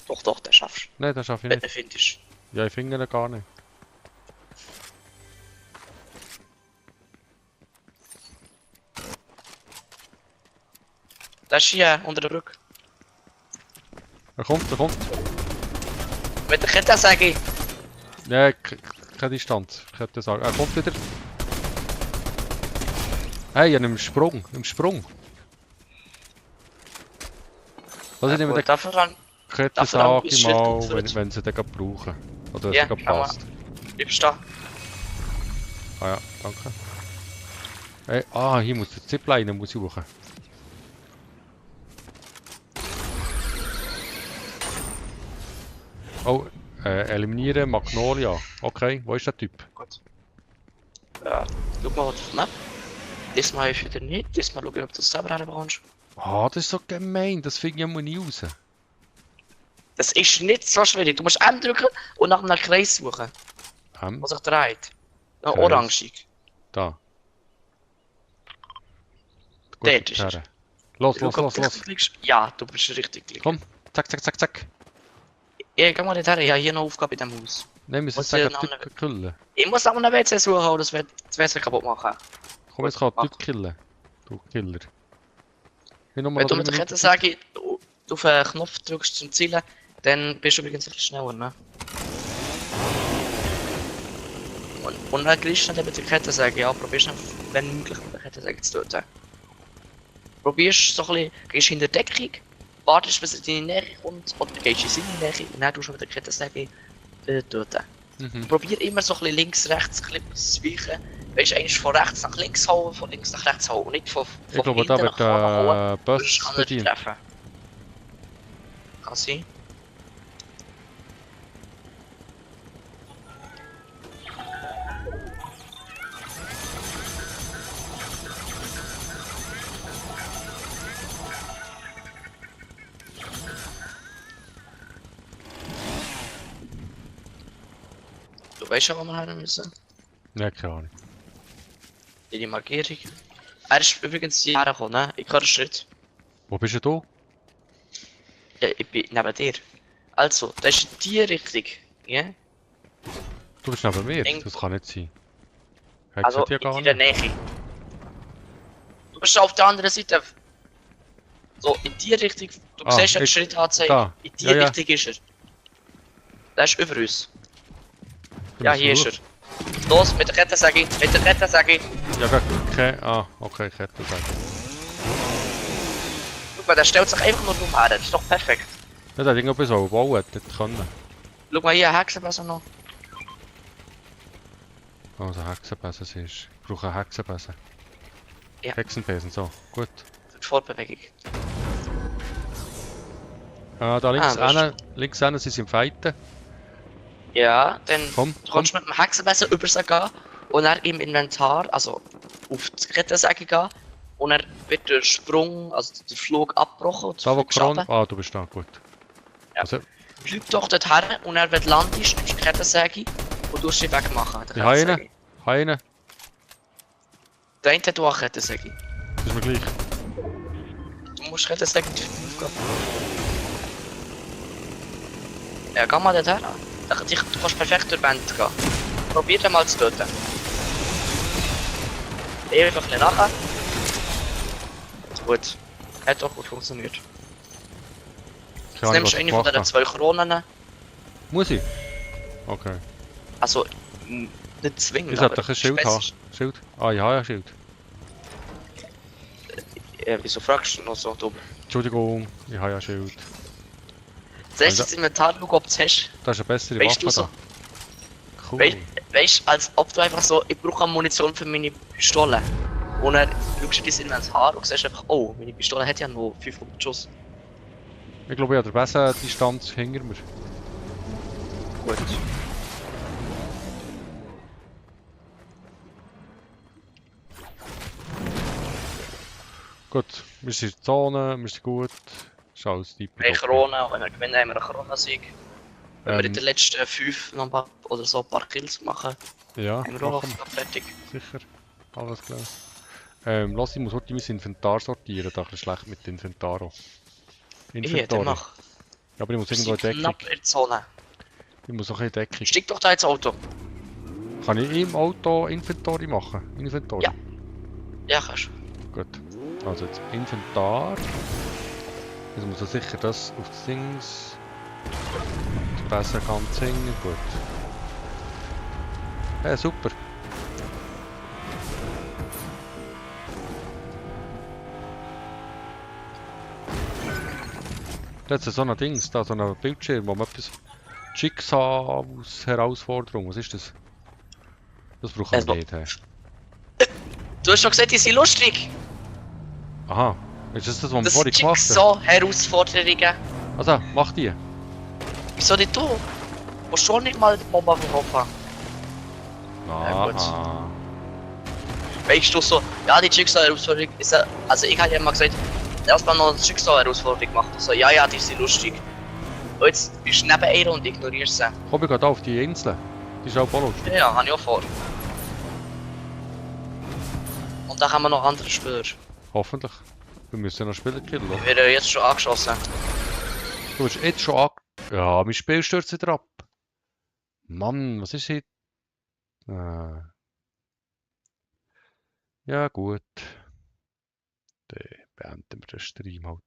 nicht. Doch, den schaffst du. Nein, das schaffe ich Wenn nicht. du ihn findest. Ja, ich finde ihn gar nicht. Der ist hier, unter der Brücke. Er kommt, er kommt. Mit der Kettensage. Nein, keine Distanz. Ich hätte sagen. Er kommt wieder. Hey, im Sprung, im Sprung. Was ich nehme den Dafür dann Kettensage ist Schild mal, geführt. wenn sie den gerade brauchen. Oder wenn Ja, sie gerade schau mal. passt. bleibst da. Ah ja, danke. Hey, ah, hier muss der Zipline muss ich suchen. Oh, eliminieren Magnolia. Okay, wo ist der Typ? Gut. Ja, schau mal auf die Map. Diesmal ist wieder nicht. Diesmal schau ich, ob du es selber herbekommst. Ah, das ist so gemein, das finde ich immer nie raus. Das ist nicht so schwierig. Du musst M drücken und nach einem Kreis suchen, der sich dreht. Noch Kreis. orangig. Da. Gut, Dort ist er. her. Los, Schau, los, ob los, du los. richtig liegst. Ja, du bist richtig gelegen. Komm, zack, zack, zack, zack. Ja, geh mal nicht her. Ich habe hier noch Aufgabe in diesem Haus. Nein, wir müssen Was sagen, hier noch Typ killen. Ich muss aber einen WC suchen, oder das WC kaputt machen. Komm, jetzt kann Typ killen. Du Killer. Ich noch mal Wenn du noch mit der 3 Kette sage, du auf den Knopf drückst zum Zielen, dann bist du übrigens ein bisschen schneller, ne? Und dann kriegst du nicht mit der Kette sagen, ja, probierst du, wenn möglich, mit der Kette sagen zu töten. Probierst so ein bisschen, gehst hinter die Deckung, wartest, bis er in deine Nähe kommt, oder gehst in seine Nähe und dann tust du mit der Kette sagen, töten. Mhm. Probier immer so ein bisschen links, rechts, ein bisschen zu weichen. Weißt du, eigentlich von rechts nach links hauen, von links nach rechts hauen und nicht von Ich glaube, da hinten wird nach vorne hauen. der Bus Sonst kann er dich bedient. treffen. Kann sein. Du weißt ja, wo wir hin müssen. Ja, keine Ahnung. Die Markierung. Er ist übrigens hierher gekommen, ne? Ich höre den Schritt. Wo bist du? Ja, ich bin neben dir. Also, das ist in die Richtung. Ja? Du bist neben mir? Denk- Das kann nicht sein. Ich Also, ja gar in der nicht. Nähe. Du bist auf der anderen Seite. So, in die Richtung. Du Ah, siehst ja den ich- Schritt anzeigen. da. In die Ja, ja. Richtung ist er. Der ist über uns. Du Ja, bist hier ist hoch. er. Los, mit der Kette sage ich. Mit der Kette sage ich. Ja, okay. Ah, okay, Kette sagen. Guck mal, der stellt sich einfach nur dumm her. Das ist doch perfekt. Ja, der hat irgendwas so bauen, nicht können. Schau mal hier, Hexenbesser noch. Also Hexenbesen ist. Ich brauche einen Hexenbesen. Ja. Hexenbesen, so, gut. Für die Fortbewegung. Ah, da links das ist- einer, links einer sind sie im Fighten. Ja, dann Komm, du komm. kannst mit dem Hexenmesser über sie gehen und dann im Inventar, also auf die Kettensäge gehen und dann wird der Sprung, also der Flug abgebrochen und Da wo fliegst runter. Kron. Ah, du bist da, gut. Ja. Also, Bleib doch dort her und dann, wenn du landest, nimmst du die Kettensäge und tust sie wegmachen. ich habe einen. Habe einen. Der eine hat auch eine Kettensäge. Das ist mir gleich. Du musst Kettensäge nicht aufgehen. Ja, geh mal dort her. Du kannst perfekt durch die Wände gehen. Probier den mal zu töten. Einfach ein bisschen nachher. Gut. Gut. Hat doch gut funktioniert. Jetzt Keine Ahnung, nimmst was du ich eine von gemacht diesen habe. 2 Kronen. Muss ich? Okay. Also, nicht zwingend, Ich sollte aber doch ein Schild haben. Schild? Ah, ja, ja, Schild. Wieso fragst du noch so dumm? Entschuldigung, ich habe ja Schild. Zuerst ins Inventar schauen, ob du es hast. Da ist eine bessere Weißt du Waffe so? da. Cool. Weißt du, als ob du einfach so, ich brauche Munition für meine Pistole. Und dann schaust du dein Inventar und siehst einfach, oh, meine Pistole hat ja nur 500 Schuss. Ich glaube, ich habe der bessere Distanz hinter mir. Gut. Gut, wir sind in der Zone, wir sind gut. Ist alles Eine tippitoppi. Krone, und wenn wir gewinnen, haben wir einen Kronensieg. Wenn wir in Ähm, den letzten 5 noch ein paar, oder so ein paar Kills machen, Ja, haben wir auch machen noch fertig. wir. Sicher. Alles klar. Lass, ich muss heute mein Inventar sortieren, da ist es schlecht mit Inventar. Dann Inventory. mach. Ja, aber ich muss Wir irgendwo sind in Deckung. knapp in der Zone. Ich muss auch in Deckung. Steig doch da ins Auto. Kann ich im Auto Inventory machen? Inventory? Ja. Ja, kannst du. Gut. Also jetzt Inventar. Jetzt muss ich sicher das auf das Dings. Das besser ganz hängen. Gut. Ja, super. Das ist so ein Dings, da so ein Bildschirm, wo man etwas Schicksalsherausforderung, was ist das? Das brauchen wir Also, nicht. Hey. du hast doch gesagt, die sind lustig. Aha, ist das das, was wir Das vorhin sind gemacht haben? Jigsaw-Herausforderungen. Also, mach die. Wieso nicht du? Musst schon nicht mal den Bomber verkaufen. Ja, gut. Aha. Weißt du so, ja, die Jigsaw-Herausforderung ist ja. Also, ich habe ja immer gesagt, erstmal noch eine Jigsaw-Herausforderung gemacht. So, ja, die sind lustig. Und jetzt bist du neben einer und ignorierst sie. Komm, ich gehe da auf die Insel. Die ist auch lustig. Ja, habe ich auch vor. Und dann haben wir noch andere Spieler. Hoffentlich. Wir müssen noch Spieler killen. Die werden jetzt schon angeschossen. Du bist jetzt schon Ja, mein Spiel stürzt wieder ab. Mann, was ist hier? Ja, gut. Dann beenden wir den Stream halt.